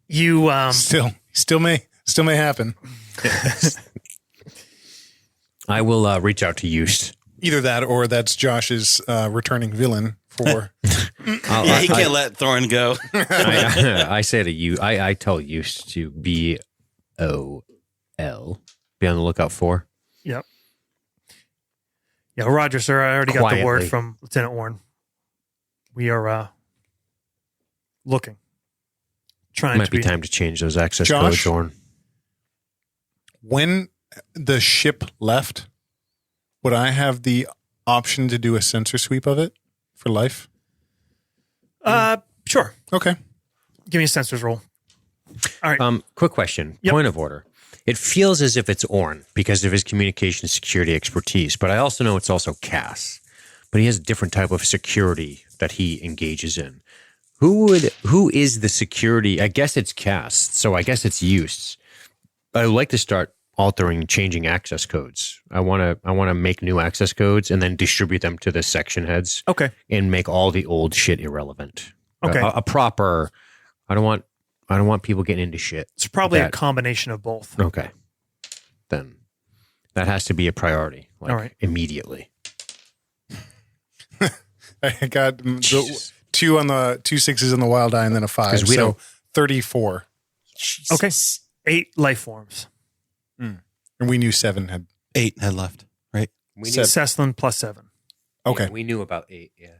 You Still may happen. I will reach out to Youst. Either that or that's Josh's returning villain for. Yeah, he can't let Thorn go. I say to you, I tell Youst to BOL. Be on the lookout for. Yep. Yeah, Roger, sir. I already got the word Quietly. from Lieutenant Warren. We are looking. Trying Might to be be time to change those access Josh? codes, Thorn. When the ship left, would I have the option to do a sensor sweep of it for life? Sure. Okay. Give me a sensors roll. All right. Quick question. Yep. Point of order. It feels as if it's Orn because of his communication security expertise, but I also know it's also Cass. But he has a different type of security that he engages in. Who is the security? I guess it's Cass, so I guess it's Youst. I would like to start altering, changing access codes. I want to make new access codes and then distribute them to the section heads. Okay. And make all the old shit irrelevant. Okay. A proper. I don't want people getting into shit. It's probably a that- combination of both. Okay. Then that has to be a priority. Like, All right. Immediately. I got Jesus. two on the 2 6s on the wild eye and then a 5. 'Cause we So don't- 34. Okay. 8 life forms. And we knew 7 had. 8 had left, right? We Seven. Cesslin plus 7. Okay. we knew about 8. Yeah.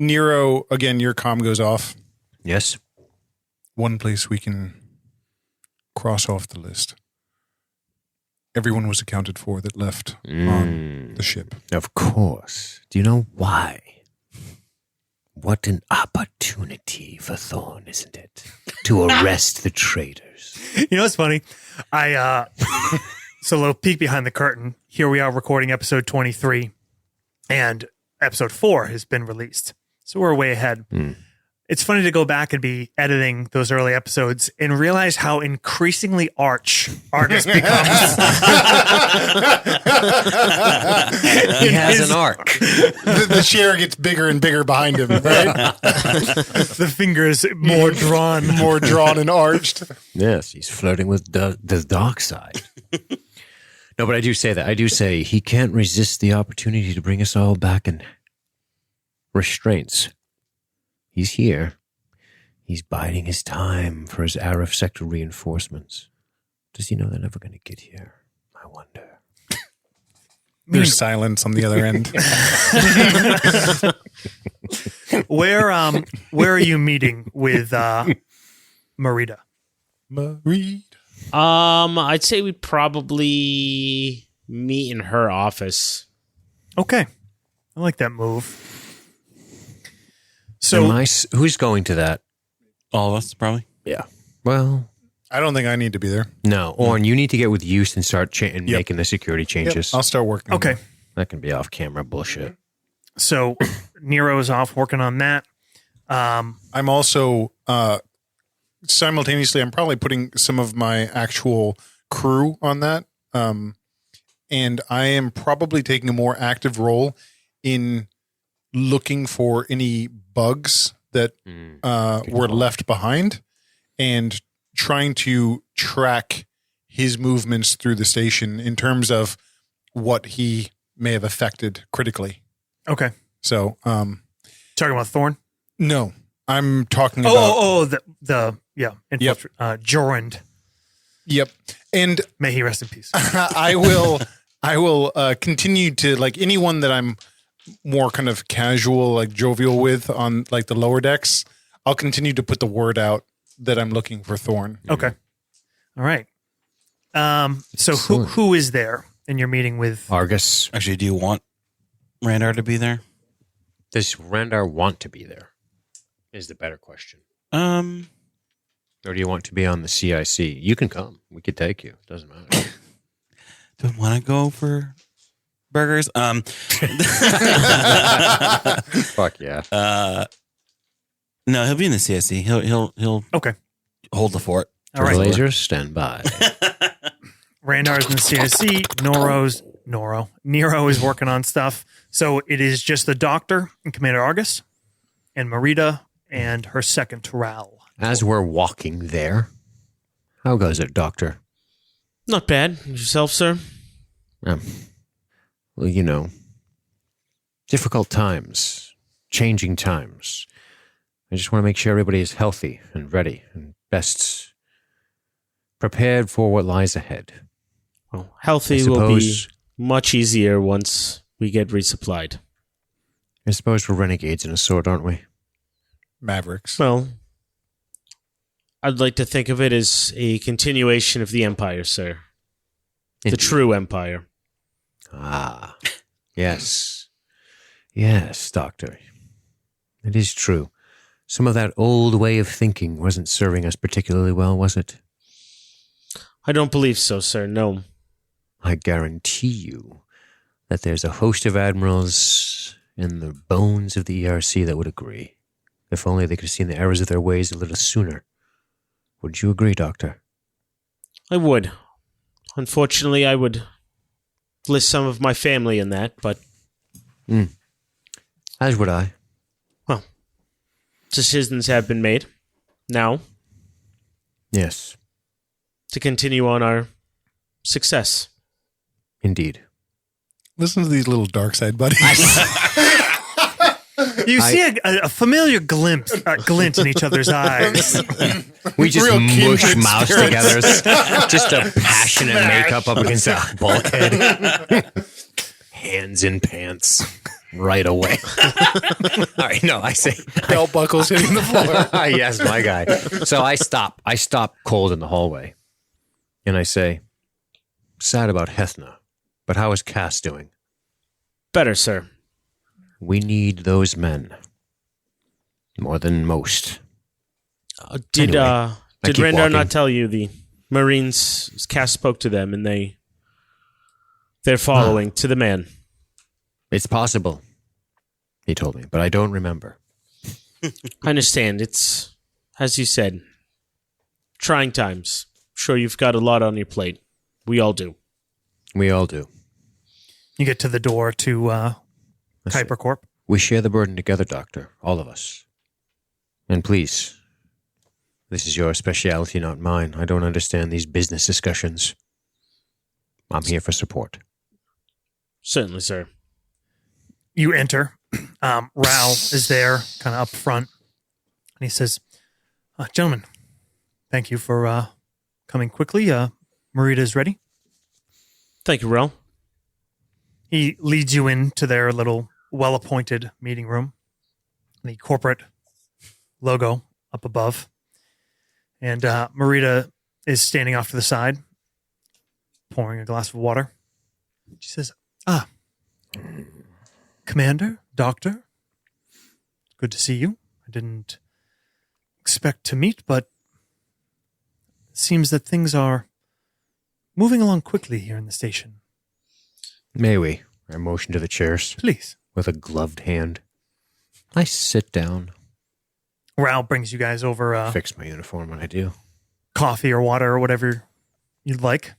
Nero, again, your comm goes off. Yes. One place we can cross off the list. Everyone was accounted for that left on the ship. Of course. Do you know why? What an opportunity for Thorn, isn't it? To arrest the traitors. You know what's funny? So a little peek behind the curtain. Here we are recording episode 23, and episode 4 has been released. So we're way ahead. It's funny to go back and be editing those early episodes and realize how increasingly arch Argus becomes. He has an arc. The chair gets bigger and bigger behind him, right? The fingers more drawn. More drawn and arched. Yes, he's flirting with the dark side. No, but I do say that. I do say he can't resist the opportunity to bring us all back in restraints. He's here. He's biding his time for his Arif Sector reinforcements. Does he know they're never going to get here? I wonder. There's silence on the other end. Where are you meeting with Marita? Marita. I'd say we'd probably meet in her office. Okay. I like that move. So Who's going to that? All of us, probably. Yeah. Well, I don't think I need to be there. no. Orn, you need to get with Youst and start making the security changes. I'll start working. on okay. that. That can be off-camera bullshit. So Nero's off working on that. I'm also simultaneously, I'm probably putting some of my actual crew on that. And I am probably taking a more active role in looking for any bugs that were left behind and trying to track his movements through the station in terms of what he may have affected critically. Okay. So, Talking about Thorn? no, I'm talking about. Jorund. Yep. And May he rest in peace. I will I will continue to, like, anyone that I'm more kind of casual, like jovial with on like the lower decks, I'll continue to put the word out that I'm looking for Thorn. Okay. All right. So who is there in your meeting with Argus? Actually, do you want Randar to be there? Does Randar want to be there? Is the better question. Or do you want to be on the CIC? You can come. We could take you. Doesn't matter. Do I want to go for burgers? Fuck yeah. No, he'll be in the CIC. He'll Okay. hold the fort. All right. Lasers, stand by. Randar's in the CIC. Nero is working on stuff. So it is just the doctor and Commander Argus and Marita and her second Terral. As we're walking there, how goes it, Doctor? Not bad. Yourself, sir? Well, you know, difficult times, changing times. I just want to make sure everybody is healthy and ready and best prepared for what lies ahead. Well, healthy will be much easier once we get resupplied. I suppose we're renegades in a sort, aren't we? Mavericks. Well, I'd like to think of it as a continuation of the Empire, sir. The Indeed. true Empire. Ah, yes. Yes, Doctor. It is true. Some of that old way of thinking wasn't serving us particularly well, was it? I don't believe so, sir. No. I guarantee you that there's a host of admirals in the bones of the ERC that would agree. If only they could have seen the errors of their ways a little sooner. Would you agree, Doctor? I would. Unfortunately, I would list some of my family in that, but... As would I. Well, decisions have been made. Now, Yes, to continue on our success. indeed. Listen to these little dark side buddies. You see a familiar glint in each other's eyes. We just Real mush kindred mouths spirits. together. Just a passionate makeup up against a bulkhead. Hands in pants right away. All right, no, I say... Belt buckles hitting the floor. Yes, my guy. So I stop cold in the hallway. And I say, sad about Hethna, but how is Cass doing? Better, sir. We need those men. More than most. Did Anyway, did keep Rendar walking. not tell you the Marines, Cass spoke to them and they're following to the man? It's possible, he told me, but I don't remember. I understand. It's, as you said, trying times. Sure, you've got a lot on your plate. We all do. We all do. You get to the door to Kieper Corp. We share the burden together, Doctor, all of us. And please, this is your specialty, not mine. I don't understand these business discussions. I'm here for support. Certainly, sir. You enter. Ral is there, kind of up front. And he says, gentlemen, thank you for coming quickly. Marita is ready. Thank you, Rel. He leads you into their little well-appointed meeting room. The corporate logo up above. And Marita is standing off to the side, pouring a glass of water. She says, Commander, Doctor, good to see you. I didn't expect to meet, but it seems that things are moving along quickly here in the station. May we? I motion to the chairs Please. with a gloved hand. I sit down, Ral brings you guys over fix my uniform when I do. coffee or water or whatever you'd like.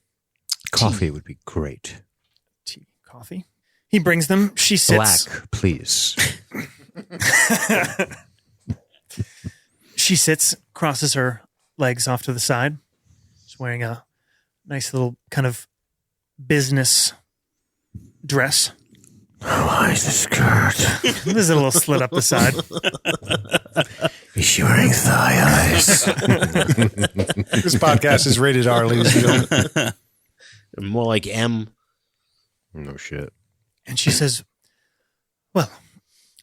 Coffee would be great. Tea, coffee. He brings them. She sits. Black, please. She sits, crosses her legs off to the side. She's wearing a nice little kind of business dress. Why is the skirt? There's a little slit up the side. Is she wearing thigh highs? This podcast is rated R, ladies and gentlemen. More like M. No shit. And she says, well,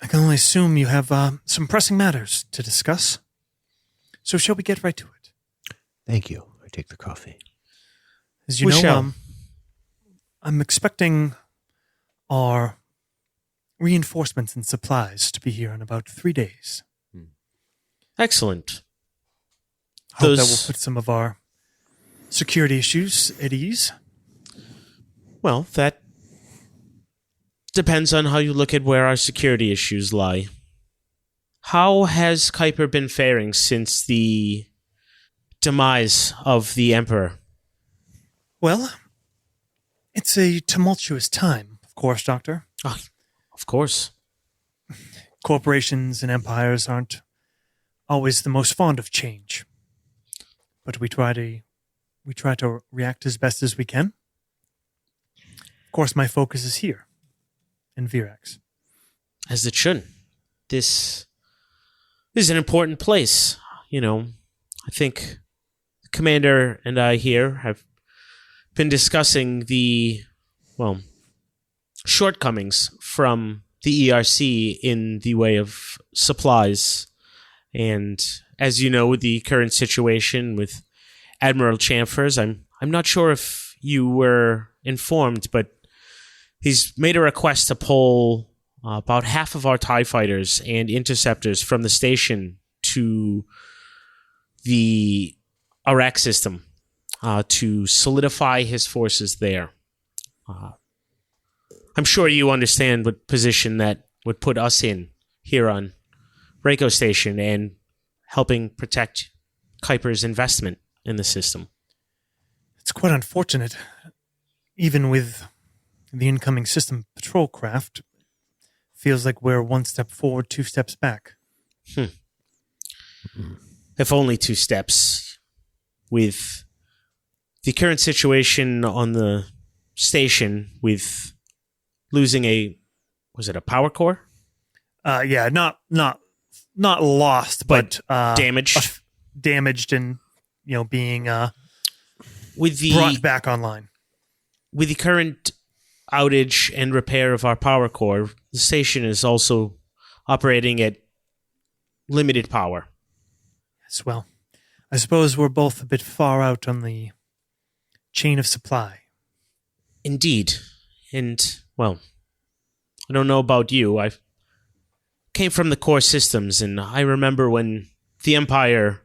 I can only assume you have some pressing matters to discuss. So shall we get right to it? Thank you. I take the coffee. As you We know, shall. I'm expecting our reinforcements and supplies to be here in about 3 days. Excellent. Hope that Those- will put some of our security issues at ease. Well, that depends on how you look at where our security issues lie. How has Kieper been faring since the demise of the Emperor? Well, it's a tumultuous time, of course, Doctor. Oh, of course. Corporations and empires aren't always the most fond of change, but we try to react as best as we can. Of course, my focus is here in Virax. As it should. This is an important place. You know, I think the commander and I here have been discussing the, shortcomings from the ERC in the way of supplies. And as you know, with the current situation with Admiral Chamfers, I'm not sure if you were informed, but he's made a request to pull about half of our TIE fighters and interceptors from the station to the Iraq system to solidify his forces there. I'm sure you understand what position that would put us in here on RACO Station and helping protect Kieper's investment in the system. It's quite unfortunate. Even with the incoming system patrol craft, feels like we're one step forward, 2 steps back. If only 2 steps. With the current situation on the station, with losing a power core? Yeah, not lost, but Damaged. damaged and being With the brought back online. with the current outage and repair of our power core, the station is also operating at limited power. Yes, well, I suppose we're both a bit far out on the chain of supply. Indeed. And, I don't know about you. I came from the core systems, and I remember when the Empire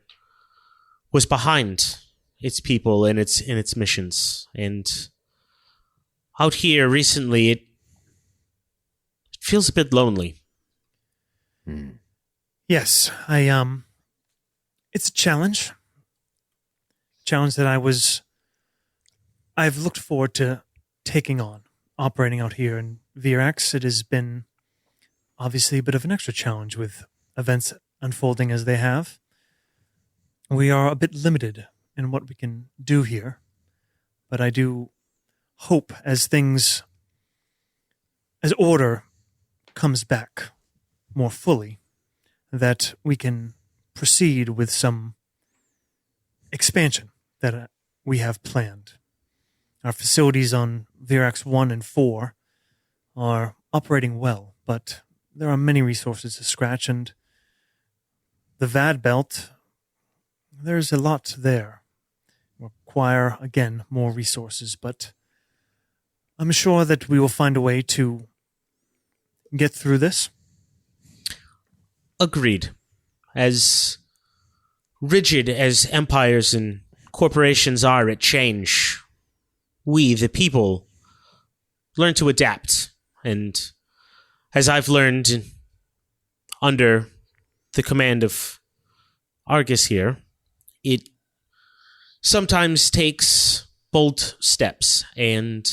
was behind its people and its missions. And out here recently, it feels a bit lonely. Yes, it's a challenge. Challenge that I've looked forward to taking on, operating out here in Virax. It has been obviously a bit of an extra challenge with events unfolding as they have. We are a bit limited in what we can do here, but I do hope as order comes back more fully, that we can proceed with some expansion that we have planned. Our facilities on Virax 1 and 4 are operating well, but there are many resources to scratch, and the VAD belt, there's a lot there. Require, again, more resources, but I'm sure that we will find a way to get through this. Agreed. As rigid as empires and corporations are at change, we, the people, learn to adapt. And as I've learned under the command of Argus here, it sometimes takes bold steps. And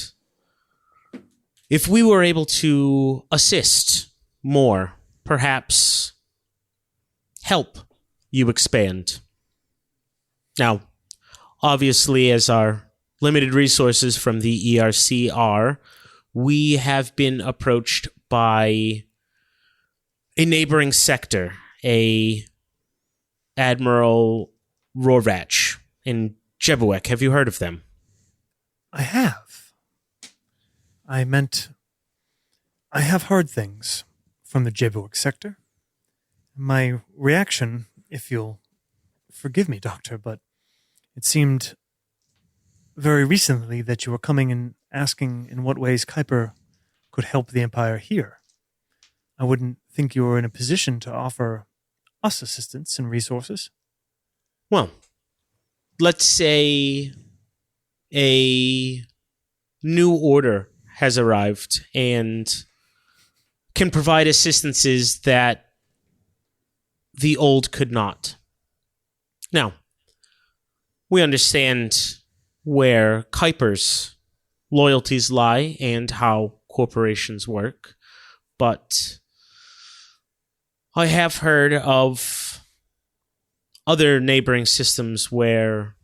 if we were able to assist more, perhaps help you expand. Now, obviously, as our limited resources from the ERC are, we have been approached by a neighboring sector, a Admiral Rorvatt in Jebuek. Have you heard of them? I have. I meant I have heard things from the Jebuek Sector. My reaction, if you'll forgive me, Doctor, but it seemed very recently that you were coming and asking in what ways Kieper could help the Empire here. I wouldn't think you were in a position to offer us assistance and resources. Well, let's say a new order has arrived and can provide assistances that the old could not. Now, we understand where Kieper's loyalties lie and how corporations work, but I have heard of other neighboring systems where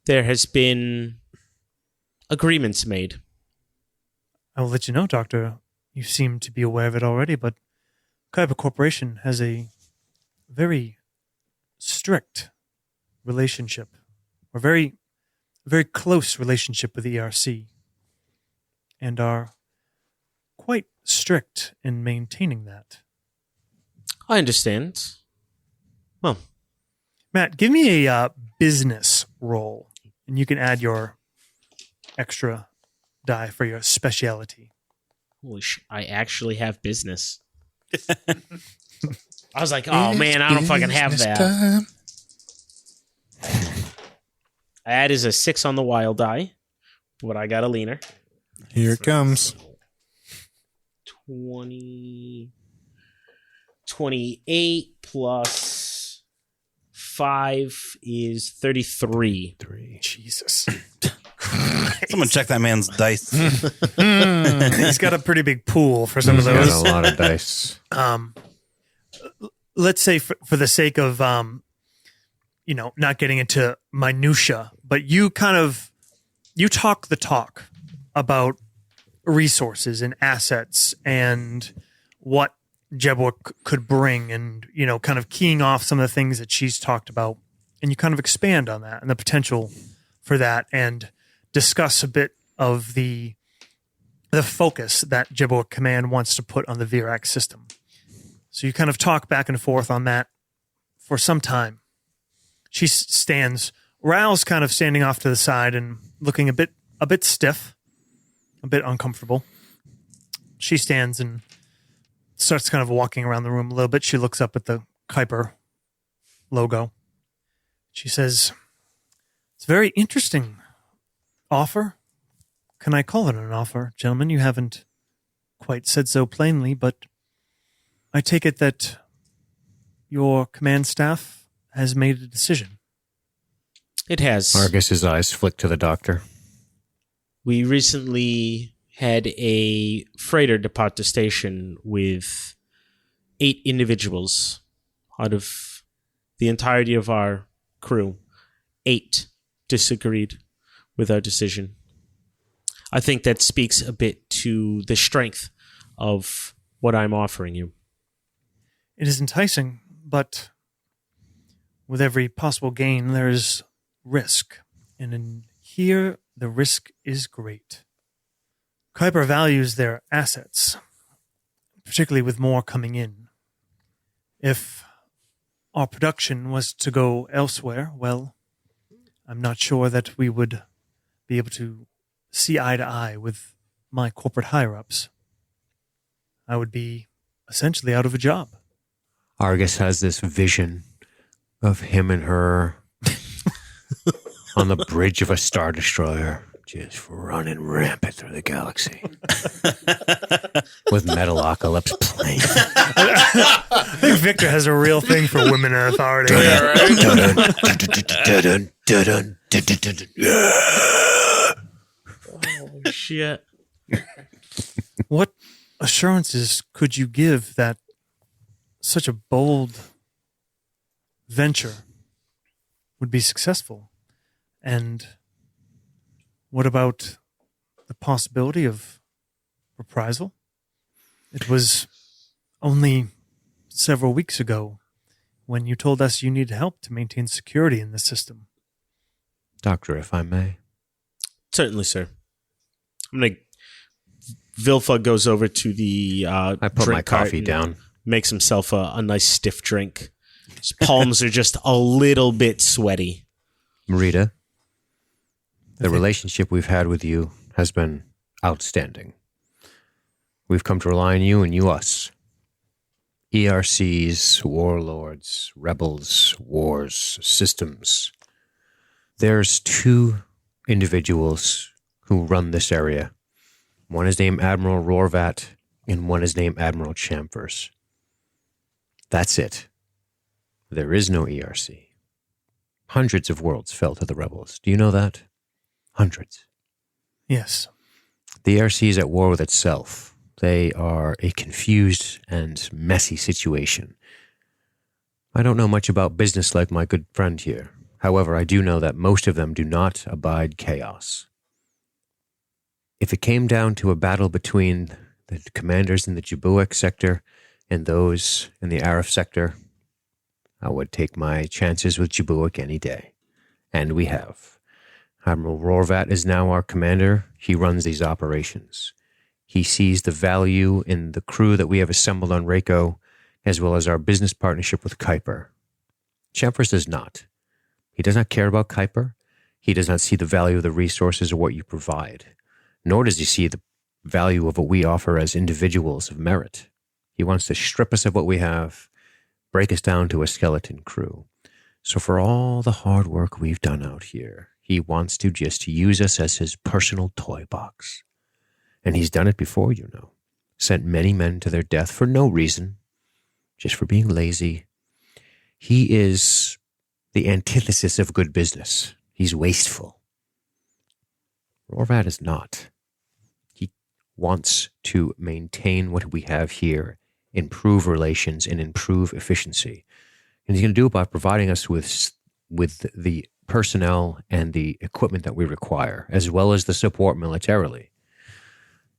there has been agreements made. I will let you know, Doctor. You seem to be aware of it already, but Kieper Corporation has a very strict relationship, or very close relationship with the ERC, and are quite strict in maintaining that. I understand. Well, Matt, give me a business roll, and you can add your extra die for your speciality. holy shit, I actually have business. I was like, oh man, I don't fucking have that. Time. That is a 6 on the wild die, but I got a leaner. Here it comes. 28 plus 5 is 33. Jesus. Someone check that man's dice. He's got a pretty big pool for some of Got those. a lot of dice. Let's say for the sake of, not getting into minutia, but you talk the talk about resources and assets and what Jebuek could bring and, kind of keying off some of the things that she's talked about. And you kind of expand on that and the potential for that and discuss a bit of the focus that Jebuek Command wants to put on the VRAC system. So you kind of talk back and forth on that for some time. She stands, Raoul's kind of standing off to the side and looking a bit stiff, a bit uncomfortable. She stands and starts kind of walking around the room a little bit. She looks up at the Kieper logo. She says, "It's a very interesting offer. Can I call it an offer, gentlemen? You haven't quite said so plainly, but I take it that your command staff has made a decision." It has. Argus's eyes flick to the doctor. We recently had a freighter depart the station with 8 individuals out of the entirety of our crew. 8 disagreed with our decision. I think that speaks a bit to the strength of what I'm offering you. It is enticing, but with every possible gain, there is risk. And in here, the risk is great. Kieper values their assets, particularly with more coming in. If our production was to go elsewhere, well, I'm not sure that we would be able to see eye to eye with my corporate higher-ups. I would be essentially out of a job. Argus has this vision of him and her on the bridge of a Star Destroyer, just running rampant through the galaxy. With Metalocalypse playing. I think Victor has a real thing for women in authority. Oh, shit. What assurances could you give that such a bold venture would be successful? And what about the possibility of reprisal? It was only several weeks ago when you told us you needed help to maintain security in the system. Doctor, if I may. Certainly, sir. I'm going to Vilfa goes over to the I put drink my cart coffee and down. makes himself a nice stiff drink. His palms are just a little bit sweaty. Marita, the relationship we've had with you has been outstanding. We've come to rely on you and you us. ERCs, warlords, rebels, wars, systems. There's 2 individuals who run this area. One is named Admiral Rorvatt, and one is named Admiral Champers. That's it. There is no ERC. Hundreds of worlds fell to the rebels. Do you know that? Hundreds. Yes. The ERC is at war with itself. They are a confused and messy situation. I don't know much about business like my good friend here. However, I do know that most of them do not abide chaos. If it came down to a battle between the commanders in the Jebuek Sector and those in the Arif Sector, I would take my chances with Jebuek any day. And we have. Admiral Rorvatt is now our commander. He runs these operations. He sees the value in the crew that we have assembled on RACO, as well as our business partnership with Kieper. Champers does not. He does not care about Kieper. He does not see the value of the resources or what you provide. Nor does he see the value of what we offer as individuals of merit. He wants to strip us of what we have, break us down to a skeleton crew. So for all the hard work we've done out here, he wants to just use us as his personal toy box. And he's done it before, you know. Sent many men to their death for no reason, just for being lazy. He is the antithesis of good business. He's wasteful. Rorvatt is not. He wants to maintain what we have here, improve relations, and improve efficiency. And he's going to do it by providing us with the personnel and the equipment that we require, as well as the support militarily.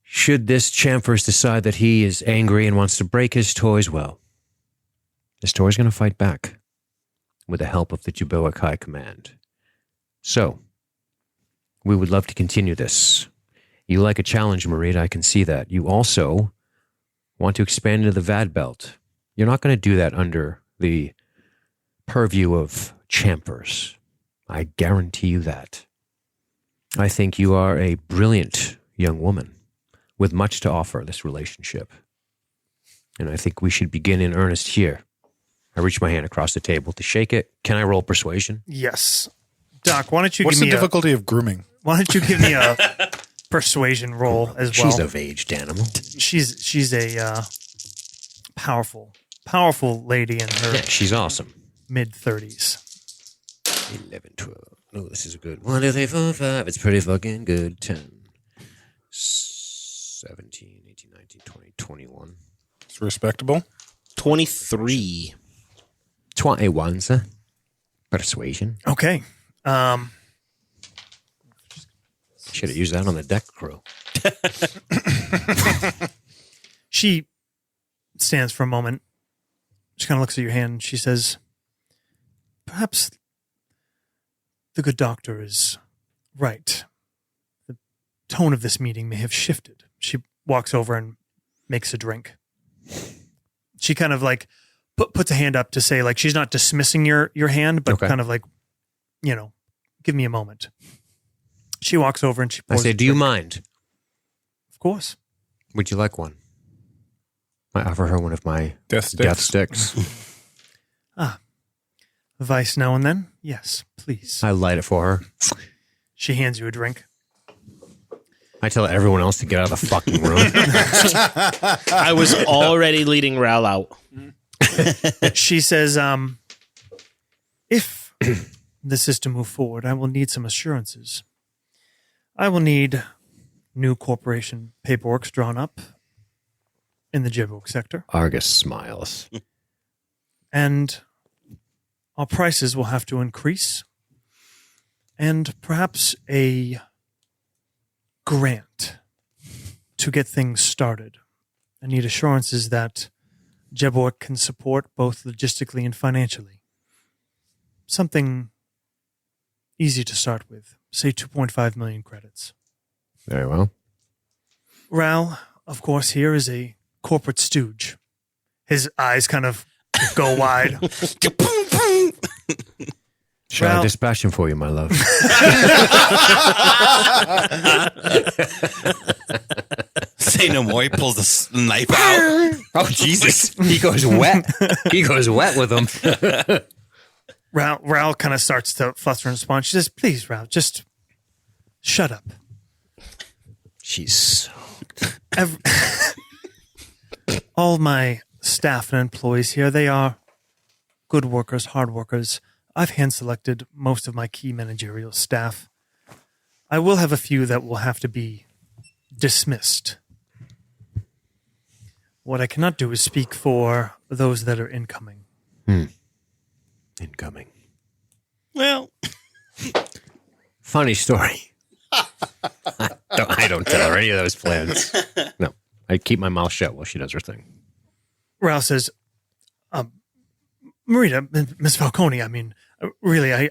Should this Champers decide that he is angry and wants to break his toys, well, his toy's going to fight back with the help of the Jebuek High Command. So, we would love to continue this. You like a challenge, Marita, I can see that. You also want to expand into the VAD belt. You're not going to do that under the purview of Champers. I guarantee you that. I think you are a brilliant young woman with much to offer this relationship. And I think we should begin in earnest here. I reach my hand across the table to shake it. Can I roll persuasion? Yes. Doc, why don't you What's give the me difficulty of grooming? why don't you give me a persuasion roll as well? She's a aged animal. She's a powerful lady in her Yeah, she's awesome. mid-30s. 11, 12. Oh, this is a good 1, 2, 3, 4, 5. It's pretty fucking good. 10, 17, 18, 19, 20, 21. It's respectable. 23. 21, sir. Persuasion. Okay. Should have used that on the deck crew. She stands for a moment. She kind of looks at your hand and she says, perhaps the good doctor is right. The tone of this meeting may have shifted. She walks over and makes a drink. She kind of like puts a hand up to say, like, she's not dismissing your hand, but Okay. kind of like, give me a moment. She walks over and she I pours say, a do you drink. mind? Of course. Would you like one? I offer her one of my Death death sticks. sticks. Vice now and then? Yes, please. I light it for her. She hands you a drink. I tell everyone else to get out of the fucking room. I was already leading Ral out. She says, if this is to move forward, I will need some assurances. I will need new corporation paperwork drawn up in the Jebuek Sector, Argus smiles. and our prices will have to increase, and perhaps a grant to get things started. I need assurances that Jebuek can support both logistically and financially. Something easy to start with. Say 2.5 million credits. Very well. Ral, of course, here is a corporate stooge. His eyes kind of go wide. Shall I dispatch him for you, my love? Say no more. He pulls the knife out. Oh, Jesus. He goes wet. He goes wet with him. Ral kind of starts to fluster in response. She says, please, Ral, just shut up. She's... All my staff and employees here, they are good workers, hard workers. I've hand-selected most of my key managerial staff. I will have a few that will have to be dismissed. What I cannot do is speak for those that are incoming. Incoming. Well, Funny story. I don't tell her any of those plans. No. I keep my mouth shut while she does her thing. Ral says, Marita, Miss Falcone, I mean, really, I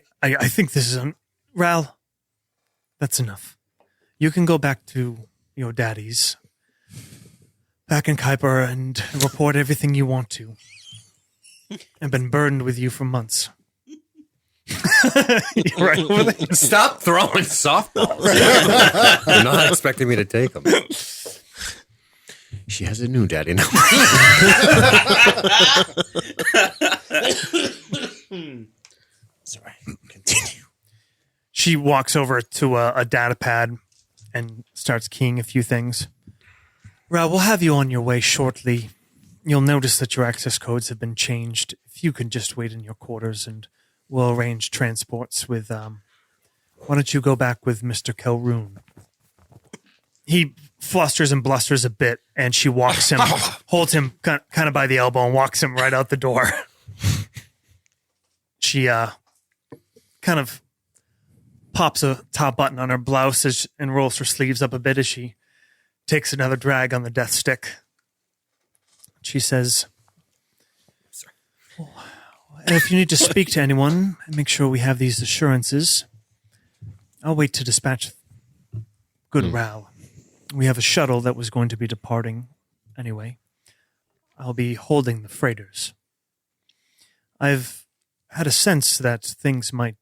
think this is... Ral, that's enough. You can go back to your daddies, back in Kieper, and report everything you want to. I've been burdened with you for months. Right over there. Stop throwing softballs. You're not expecting me to take them. She has a new daddy now. sorry. Continue. She walks over to a data pad and starts keying a few things. Ral, we'll have you on your way shortly. You'll notice that your access codes have been changed. If you can just wait in your quarters and we'll arrange transports with, why don't you go back with Mr. Kelroon? He flusters and blusters a bit, and she walks him, holds him kind of by the elbow and walks him right out the door. She kind of pops a top button on her blouse and rolls her sleeves up a bit as she takes another drag on the death stick. She says, if you need to speak to anyone, make sure we have these assurances. I'll wait to dispatch good Ral. We have a shuttle that was going to be departing anyway. I'll be holding the freighters. I've had a sense that things might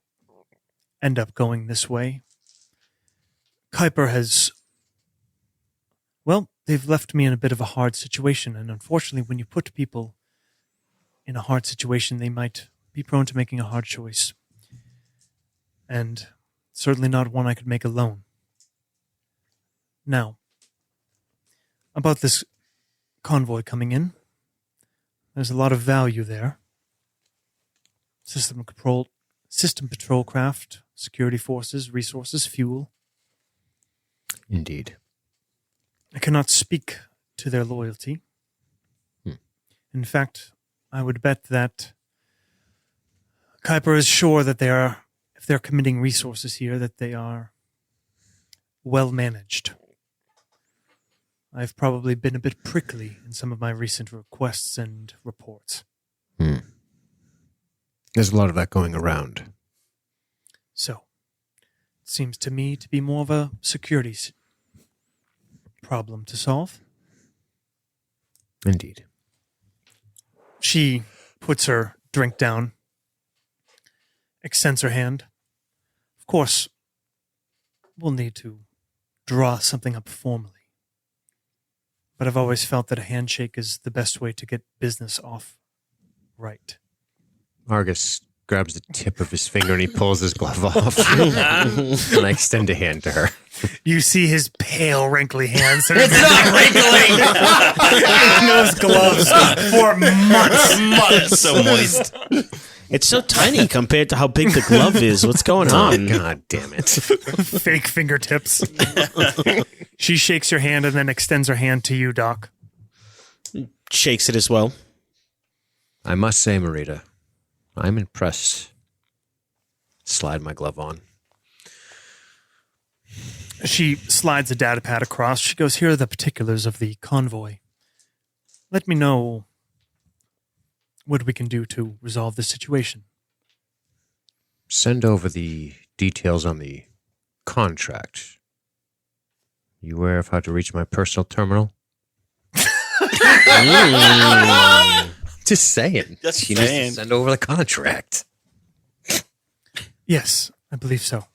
end up going this way. Kieper has... Well, they've left me in a bit of a hard situation, and unfortunately, when you put people in a hard situation, they might be prone to making a hard choice. And certainly not one I could make alone. Now, about this convoy coming in, there's a lot of value there. System patrol craft, security forces, resources, fuel. Indeed. I cannot speak to their loyalty. In fact, I would bet that Kieper is sure that if they're committing resources here, that they are well managed. I've probably been a bit prickly in some of my recent requests and reports. There's a lot of that going around. So, it seems to me to be more of a security problem to solve. Indeed. She puts her drink down, extends her hand. Of course, we'll need to draw something up formally. But I've always felt that a handshake is the best way to get business off right. Argus grabs the tip of his finger and he pulls his glove off. And I extend a hand to her. You see his pale, wrinkly hands. It's not wrinkling! in those gloves for months. So moist. It's so tiny compared to how big the glove is. What's going on? God damn it. Fake fingertips. She shakes your hand and then extends her hand to you, Doc. Shakes it as well. I must say, Marita, I'm impressed. Slide my glove on. She slides a data pad across. She goes, here are the particulars of the convoy. Let me know what we can do to resolve this situation. Send over the details on the contract. You aware of how to reach my personal terminal? Just saying. Just she needs saying. to send over the contract. Yes, I believe so.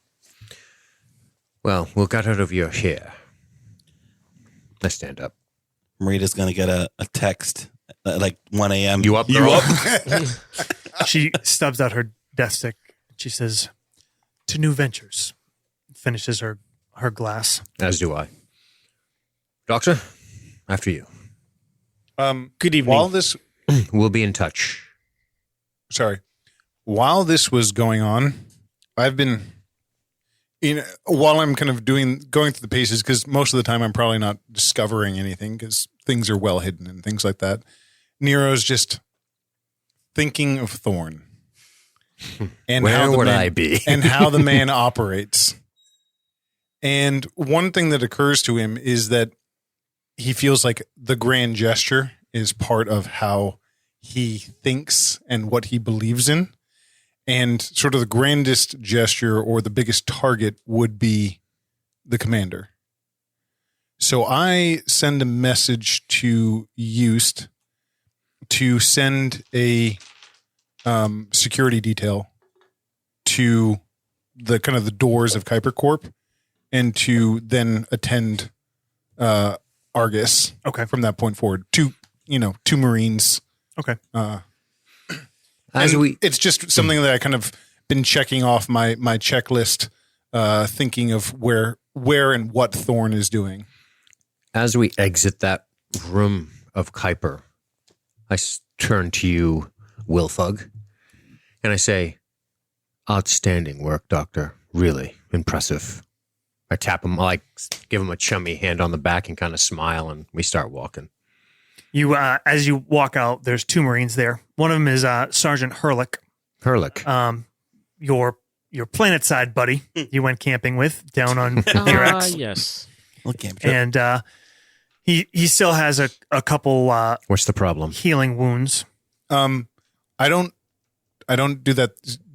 Well, we'll get out of your hair. Let's stand up. Marita's going to get a text at like 1 a.m. You up, girl? She stubs out her death stick. She says, "To new ventures." Finishes her glass. As do I. Doctor, after you. Good evening. While this, We'll be in touch. while this was going on, I've been, while I'm kind of going through the paces, because most of the time I'm probably not discovering anything because things are well hidden and things like that. Nero's just thinking of Thorn and Where how the would man, I be? and how the man operates. And one thing that occurs to him is that he feels like the grand gesture is part of how he thinks and what he believes in. And sort of the grandest gesture or the biggest target would be the commander. So I send a message to Eust to send a security detail to the kind of the doors of Kieper Corp and to then attend Argus. Okay. From that point forward, two Marines. Okay. It's just something that I kind of been checking off my checklist, thinking of where and what Thorn is doing. As we exit that room of Kieper, I turn to you, Wilfug, and I say, "Outstanding work, Doctor. Really impressive." I tap him, give him a chummy hand on the back and kind of smile, and we start walking. You, as you walk out, there's two Marines there. One of them is Sergeant Hurlick, your planet-side buddy you went camping with down on Virax. Yes. And he still has a couple What's the problem? healing wounds. I don't do that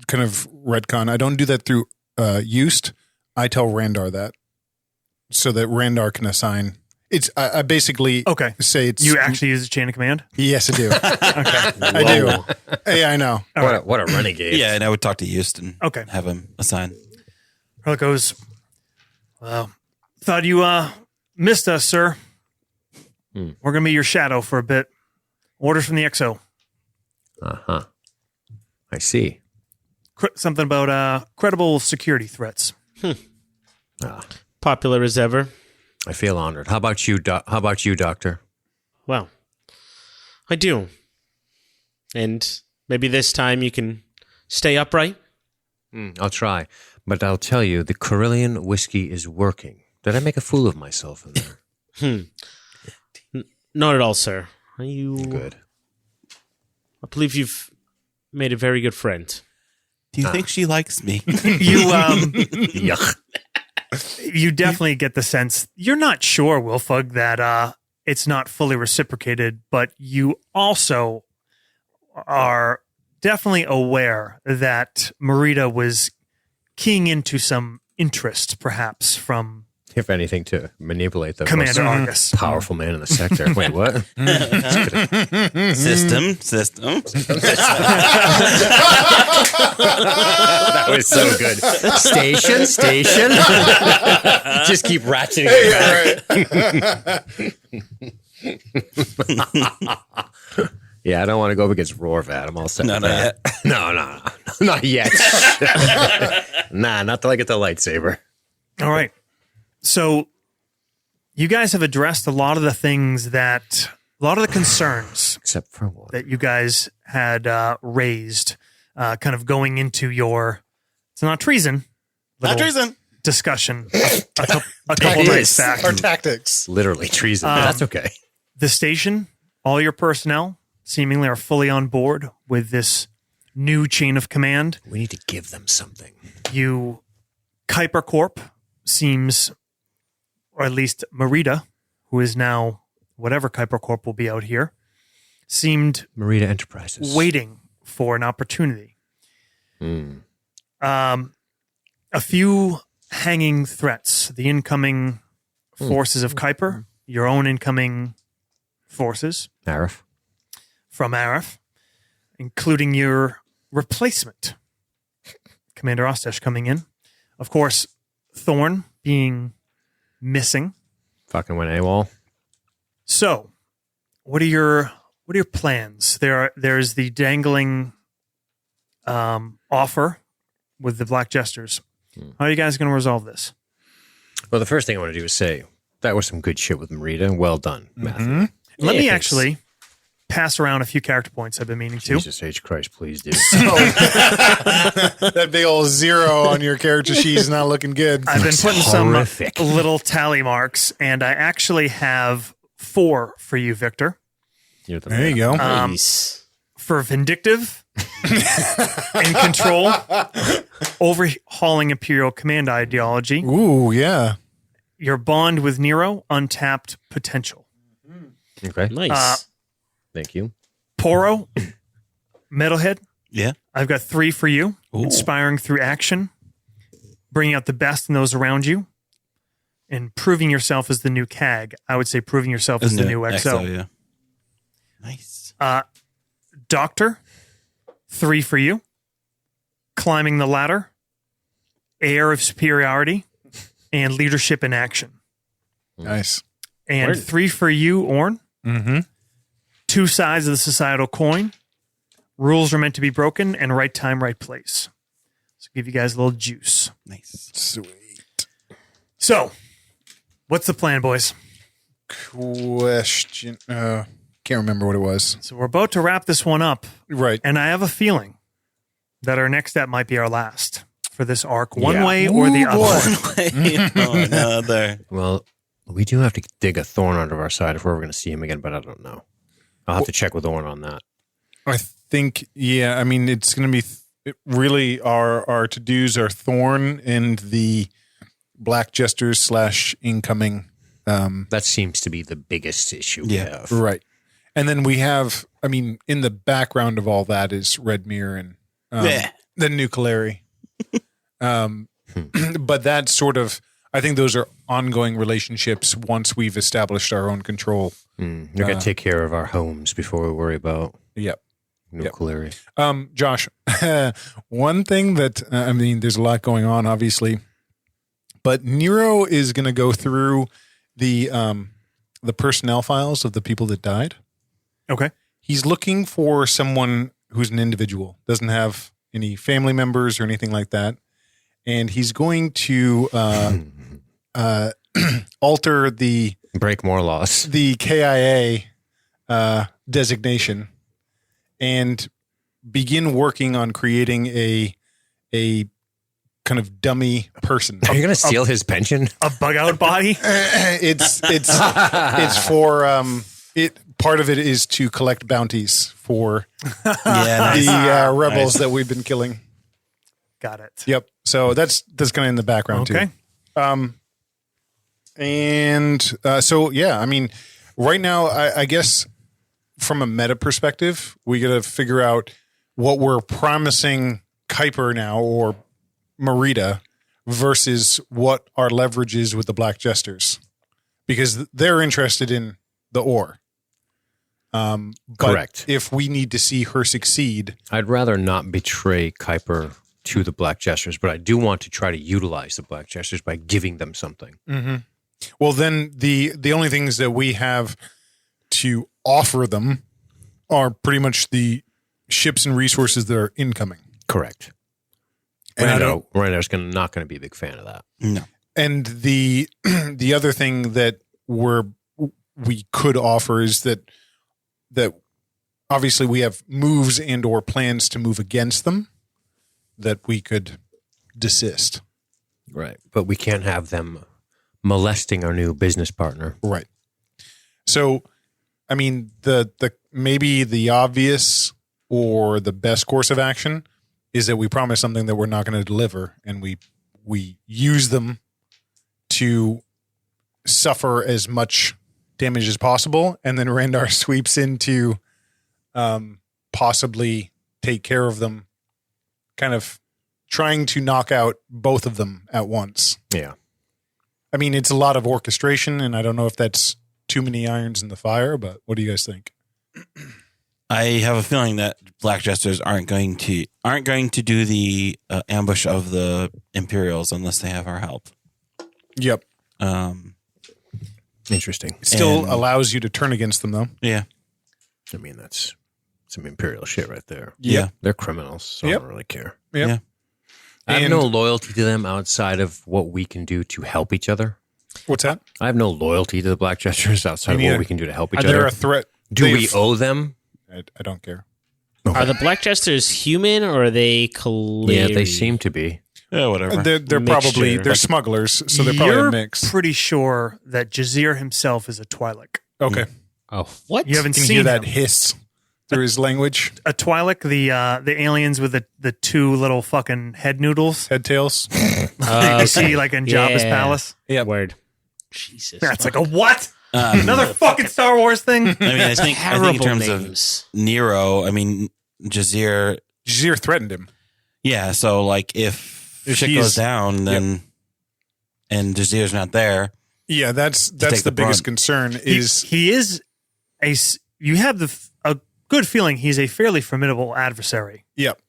kind of retcon. I don't do that through Eust. I tell Randar that so that Randar can assign. It's I basically say it's You actually use a chain of command? Yes, I do. Okay. I do. Yeah, I know. What a renegade. Yeah, and I would talk to Houston. Okay. Have him assign. Hurlick goes, "Well, thought you missed us, sir. We're going to be your shadow for a bit. Orders from the XO. Uh-huh. I see. Something about credible security threats." Popular as ever. I feel honored. How about you, Doctor? Well, I do. And maybe this time you can stay upright. I'll try. But I'll tell you, the Carillion whiskey is working. Did I make a fool of myself in there? Not at all, sir. You Good. I believe you've made a very good friend. Do you think she likes me? You Yuck. you definitely get the sense, you're not sure, Wilfug, that it's not fully reciprocated, but you also are definitely aware that Marita was keying into some interest, perhaps, from If anything, to manipulate the Commander most Argus. powerful man in the sector. Wait, what? System. That was so good. Station. Just keep ratcheting it back. Yeah, I don't want to go up against Rorvatt. I'm all set. No, with not that. yet. No, not yet. Not till I get the lightsaber. All right. So you guys have addressed a lot of the concerns Except for one. that you guys had raised, kind of going into it's not treason. Not little treason. Discussion a couple nights back. Our tactics. Literally treason. But that's okay. The station, all your personnel seemingly are fully on board with this new chain of command. We need to give them something. Kieper Corp seems, or at least Marita, who is now whatever Kieper Corp will be out here, seemed Marita Enterprises. waiting for an opportunity. A few hanging threats. The incoming forces of Kieper, your own incoming forces Arif. from Arif, including your replacement, Commander Ostesh, coming in. Of course, Thorn being missing. Fucking went AWOL. So, what are your plans? There's the dangling offer with the Black Jesters. How are you guys going to resolve this? Well, the first thing I want to do is say that was some good shit with Marita. Well done, Matthew. Let me thanks. actually pass around a few character points I've been meaning to. Jesus H. Christ, please do. That big old 0 on your character sheet is not looking good. I've been Looks putting horrific. some little tally marks, and I actually have 4 for you, Victor. You're the There you man. go. Nice. For vindictive and control, overhauling Imperial command ideology, Ooh, yeah. your bond with Nero, untapped potential. Okay, Nice. thank you. Poro, Metalhead, Yeah. I've got 3 for you. Ooh. Inspiring through action, bringing out the best in those around you, and proving yourself as the new CAG. I would say proving yourself as the new XO. yeah. Nice. Doctor, 3 for you. Climbing the ladder, air of superiority, and leadership in action. Nice. And Word. 3 for you, Orn. Mm-hmm. 2 sides of the societal coin. Rules are meant to be broken, and right time, right place. So give you guys a little juice. Nice. Sweet. So, what's the plan, boys? Question. Can't remember what it was. So we're about to wrap this one up, Right. and I have a feeling that our next step might be our last for this arc, one Yeah. way or the other. Another. Well, we do have to dig a thorn out of our side if we're ever going to see him again, but I don't know. I'll have to check with Orn on that. I think, yeah, I mean, it's going to be really our to-dos are Thorn and the Black Jesters / incoming. That seems to be the biggest issue we Yeah. have. Right. And then we have, I mean, in the background of all that is Redmere and the Nucleary. But that's sort of, I think those are ongoing relationships once we've established our own control. We're going to take care of our homes before we worry about Yep. nuclear. Josh, one thing that, I mean, there's a lot going on, obviously, but Nero is going to go through the personnel files of the people that died. Okay. He's looking for someone who's an individual, doesn't have any family members or anything like that. And he's going to alter the Break more laws. KIA designation and begin working on creating a kind of dummy person. Are you going to steal his pension? A bug out body? It's for it. Part of it is to collect bounties for the rebels that we've been killing. Got it. Yep. So that's kind of in the background Okay. too. So yeah, I mean, right now, I guess from a meta perspective, we got to figure out what we're promising Kieper now or Marita versus what our leverage is with the Black Jesters, because they're interested in the ore. But Correct. if we need to see her succeed, I'd rather not betray Kieper to the Black Jesters, but I do want to try to utilize the Black Jesters by giving them something. well, then the only things that we have to offer them are pretty much the ships and resources that are incoming. Correct. And I Rando's not going to be a big fan of that. No. And the other thing that we could offer is that obviously we have moves and or plans to move against them that we could desist. Right. But we can't have them molesting our new business partner. Right. So, I mean, the maybe the obvious or the best course of action is that we promise something that we're not going to deliver, and we use them to suffer as much damage as possible, and then Randar sweeps in to possibly take care of them, kind of trying to knock out both of them at once. Yeah. I mean, it's a lot of orchestration, and I don't know if that's too many irons in the fire, but what do you guys think? I have a feeling that Black Jesters aren't going to do the ambush of the Imperials unless they have our help. Yep. Interesting. Still allows you to turn against them, though. Yeah. I mean, that's some Imperial shit right there. Yeah. They're criminals, so I don't really care. Yep. Yeah. I have And- no loyalty to them outside of what we can do to help each other. What's that? I have no loyalty to the Black Jesters outside of Me what neither. we can do to help each They're other. a threat. Do we They've- owe them? I don't care. Are the Black Jesters human or are they Yeah, they seem to be. Yeah, whatever. They're Mixture. probably they're smugglers, so they're probably You're a mix. pretty sure that Jazir himself is a Twi'lek. Okay. Oh, what? You haven't Can you seen hear that him. hiss through his language? A Twi'lek, the aliens with the two little fucking head noodles. Head tails. You see like in Jabba's palace. Yeah. Word. Jesus. That's like a what? Um, Another fucking Star Wars thing? I mean, I think in Terrible terms names. of Nero, I mean, Jazir, Jazir threatened him. yeah, so like if shit he's- goes down, then and Jazir's not there, Yeah, that's take the the biggest brunt. concern. He is you have a good feeling he's a fairly formidable adversary Yep.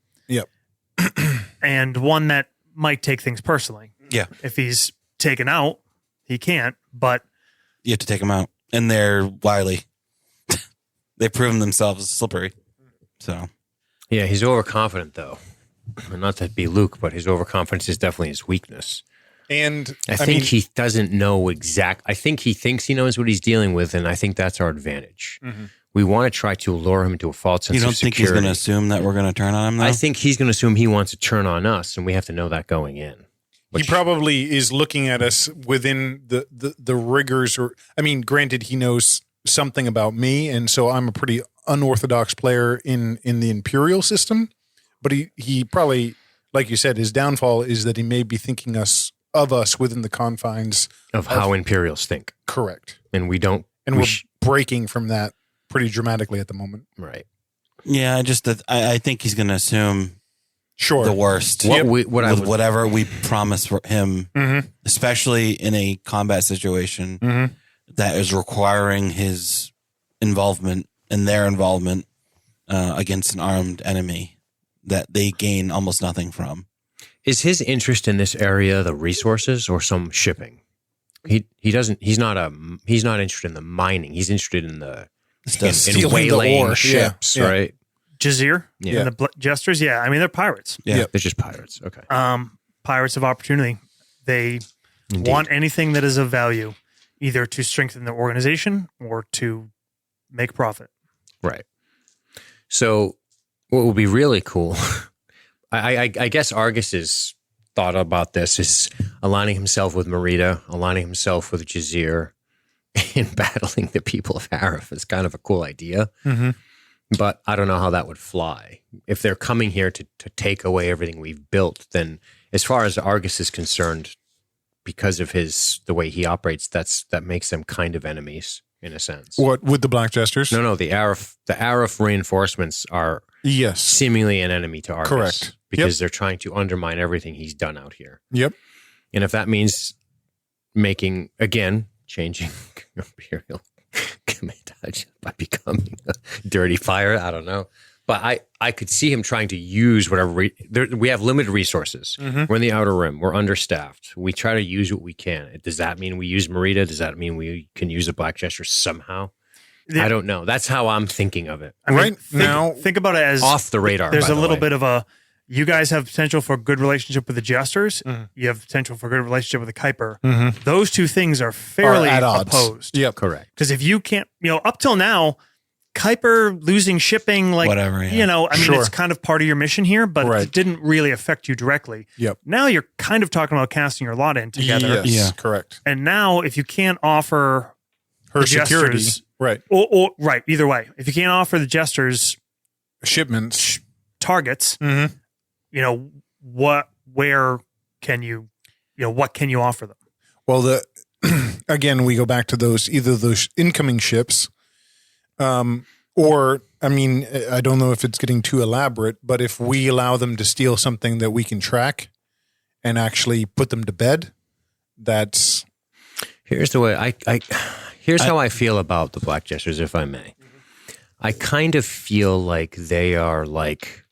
and one that might take things personally. yeah, If he's taken out, he can't, but you have to take them out. And they're wily. They've proven themselves slippery. So, Yeah, he's overconfident, though. And not to be Luke, but his overconfidence is definitely his weakness. And I think he doesn't know I think he thinks he knows what he's dealing with, and I think that's our advantage. We want to try to lure him into a false sense you don't of think he's security. going to assume that we're going to turn on him, though? I think he's going to assume he wants to turn on us, and we have to know that going in. he probably is looking at us within the rigors. Or I mean, granted, he knows something about me, and so I'm a pretty unorthodox player in the Imperial system. But he probably, like you said, his downfall is that he may be thinking of us within the confines of how Imperials think. correct. And we don't. And we we're breaking from that pretty dramatically at the moment. right. Yeah, I think he's going to assume Sure. the worst. Whatever we promise for him, especially in a combat situation that is requiring his involvement and their involvement against an armed enemy that they gain almost nothing from. Is his interest in this area the resources or some shipping? He doesn't. He's not interested in the mining. He's interested in the in stealing the waylaying ore. ships, Yeah. right? Jazir Yeah. and the Jesters, yeah. I mean, they're pirates. Yeah. They're just pirates. Okay. Pirates of opportunity. They Indeed. want anything that is of value, either to strengthen their organization or to make profit. Right. So, what would be really cool, I guess Argus's thought about this is aligning himself with Merida, aligning himself with Jazir, and battling the people of Harif is kind of a cool idea. But I don't know how that would fly. If they're coming here to take away everything we've built, then as far as Argus is concerned, because of the way he operates, that makes them kind of enemies in a sense. What with the Black Jesters? No, the Arif reinforcements are Yes. seemingly an enemy to Argus. Correct. Because they're trying to undermine everything he's done out here. Yep. And if that means changing Imperial Commandage by becoming a dirty pirate, I don't know. But I could see him trying to use whatever. We have limited resources. We're in the Outer Rim. We're understaffed. We try to use what we can. Does that mean we use Merida? Does that mean we can use the Black Jesters somehow? I don't know. That's how I'm thinking of it. I mean, Right now- think about it as Off the radar. there's by a the little way. bit of a, you guys have potential for a good relationship with the Jesters. You have potential for a good relationship with the Kieper. Those two things are fairly Are at odds. opposed. Yep. correct. Because if you can't, up till now, Kieper losing shipping, like, Whatever, yeah. I mean, Sure. it's kind of part of your mission here, but Right. it didn't really affect you directly. Yep. Now you're kind of talking about casting your lot in together. Yes. Yeah. Correct. And now if you can't offer Her the security. Jesters, Right. or right, either way, if you can't offer the Jesters Shipments. targets, where can you, what can you offer them? Well, again, we go back to either those incoming ships, or, I mean, I don't know if it's getting too elaborate, but if we allow them to steal something that we can track and actually put them to bed, that's Here's the way Here's how I feel about the Black Jesters, if I may. I kind of feel like they are like,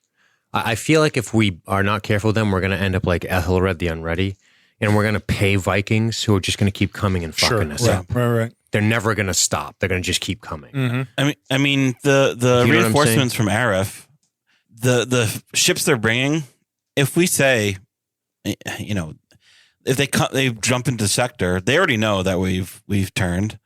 I feel like if we are not careful with them, we're going to end up like Ethelred the Unready, and we're going to pay Vikings who are just going to keep coming and fucking us up. Right. They're never going to stop. They're going to just keep coming. I mean, the You know what I'm reinforcements from Arif, the ships they're bringing. If we say, you know, if they jump into sector, they already know that we've turned.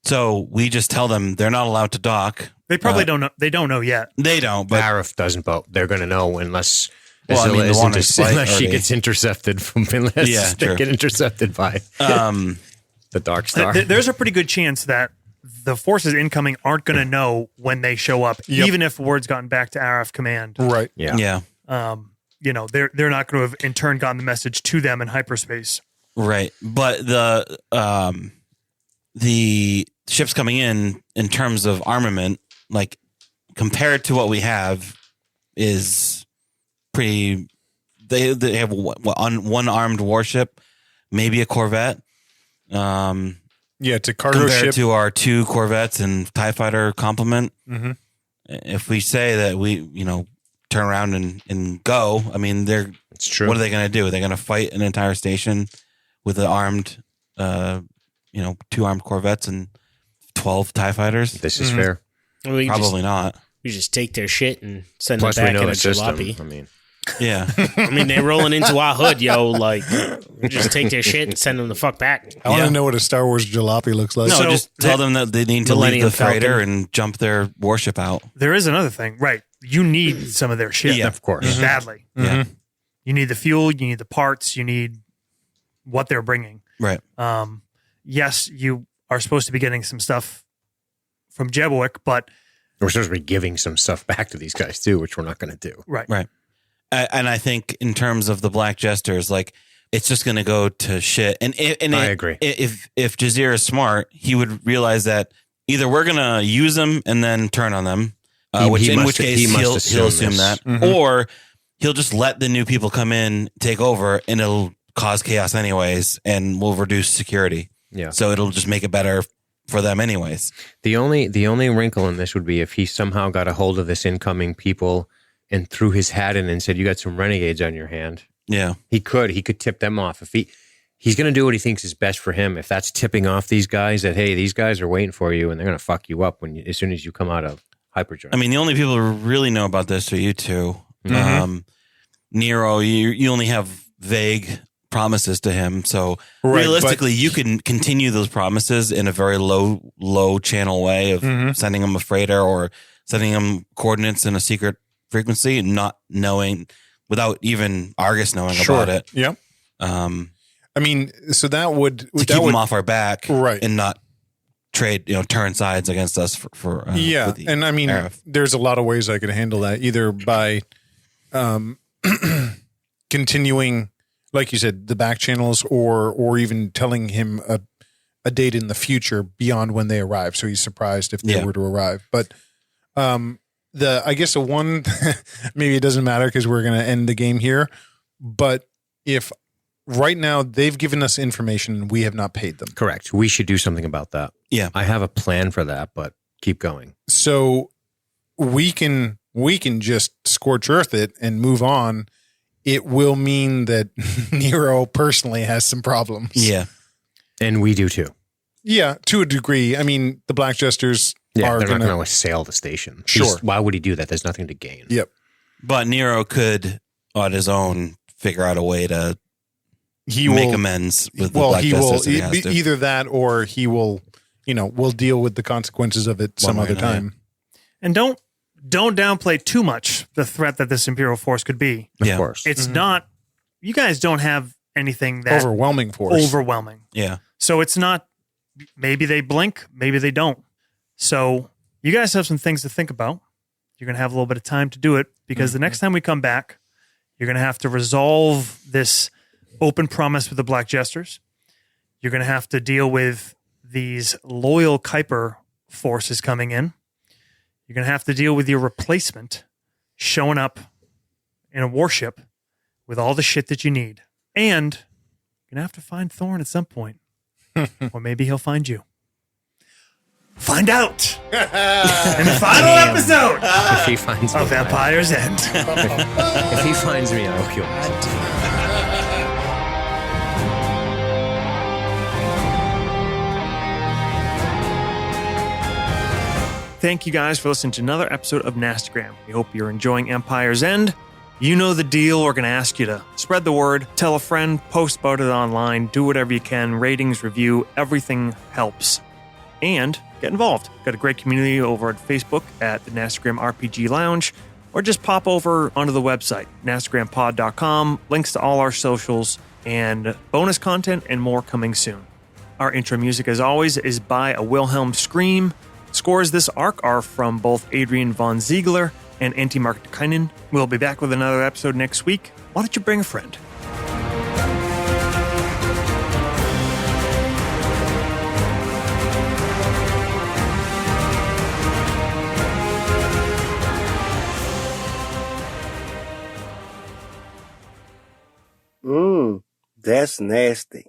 So we just tell them they're not allowed to dock. They probably don't know. They don't know yet. They don't, but Arif doesn't, but they're going to know unless Well, I mean, the one is unless she already- gets intercepted unless Yeah, they true. get intercepted by the Dark Star. There's a pretty good chance that the forces incoming aren't going to know when they show up, even if word's gotten back to RF command. Right. yeah. You know, they're not going to have in turn gotten the message to them in hyperspace. right. But the ships coming in terms of armament, like compared to what we have, is pretty. They have one armed warship, maybe a corvette. Yeah, it's a cargo Compared ship. to our 2 corvettes and TIE fighter complement. Mm-hmm. If we say that we, turn around and go, I mean, It's true. what are they going to do? Are they going to fight an entire station with an armed, 2 armed corvettes and 12 TIE fighters? This is fair. We Probably not. We just take their shit and send Plus, them we back know in a the system. jalopy. I mean, Yeah. I mean, they're rolling into our hood, yo. Like, we just take their shit and send them the fuck back. I want Yeah. to know what a Star Wars jalopy looks like. No, So just tell them that they need to leave Millennium the freighter Falcon. and jump their warship out. There is another thing, right? You need some of their shit. Yeah. of course. Badly. Yeah. You need the fuel. You need the parts. You need what they're bringing. Right. Yes, you are supposed to be getting some stuff from Jebuek, but We're supposed to be giving some stuff back to these guys too, which we're not going to do. right. Right. And I think in terms of the Black Jesters, like, it's just going to go to shit. And I agree. If Jazeera is smart, he would realize that either we're going to use them and then turn on them, He which must case he'll assume this. that, or he'll just let the new people come in, take over, and it'll cause chaos anyways, and we'll reduce security. Yeah. So it'll just make it better for them anyways. The only wrinkle in this would be if he somehow got a hold of this incoming people and threw his hat in and said, "You got some renegades on your hand." Yeah. He could tip them off if he's going to do what he thinks is best for him. If that's tipping off these guys that, hey, these guys are waiting for you and they're going to fuck you up as soon as you come out of hyperdrive. I mean, the only people who really know about this are you two. Nero, you only have vague promises to him. So Right, realistically, you can continue those promises in a very low channel way of sending him a freighter or sending him coordinates in a secret frequency and not knowing, without even Argus knowing about it. Yep. I mean, so that would To keep him off our back, Right. and not trade, turn sides against us for yeah, with the and I mean, Arif. there's a lot of ways I could handle that. Either by continuing, like you said, the back channels, or even telling him a date in the future beyond when they arrive, so he's surprised if they Yeah. were to arrive. But I guess the one maybe it doesn't matter because we're going to end the game here. But if right now they've given us information and we have not paid them, Correct. We should do something about that. Yeah. I have a plan for that, but keep going. so we can just scorch earth it and move on. It will mean that Nero personally has some problems. Yeah. And we do too. Yeah, to a degree. I mean, the Black Jesters Yeah, are they're going not going to. to assail the station. Sure. Why would he do that? There's nothing to gain. Yep. But Nero could, on his own, figure out a way to He make will. amends with the Well, Black he will Jesters if he has to. either that or he will. We'll deal with the consequences of it some way other or another. time. And don't downplay too much the threat that this Imperial force could be. Of Yeah. course. It's not. You guys don't have anything that Overwhelming force. overwhelming. Yeah. So it's not. Maybe they blink. Maybe they don't. So you guys have some things to think about. You're going to have a little bit of time to do it because the next time we come back, you're going to have to resolve this open promise with the Black Jesters. You're going to have to deal with these loyal Kieper forces coming in. You're going to have to deal with your replacement showing up in a warship with all the shit that you need. And you're going to have to find Thorn at some point. Or maybe he'll find you. Find out in the final episode If he finds me, of Empire's End. if he finds me, I will kill him. Thank you guys for listening to another episode of Nastagram. We hope you're enjoying Empire's End. You know the deal. We're going to ask you to spread the word, tell a friend, post about it online, do whatever you can, ratings, review, everything helps. And get involved. Got a great community over at Facebook at the Nastagram RPG Lounge, or just pop over onto the website, nastagrampod.com, links to all our socials, and bonus content and more coming soon. Our intro music, as always, is by a Wilhelm Scream. Scores this arc are from both Adrian von Ziegler and Antti Marttikainen. We'll be back with another episode next week. Why don't you bring a friend? That's nasty.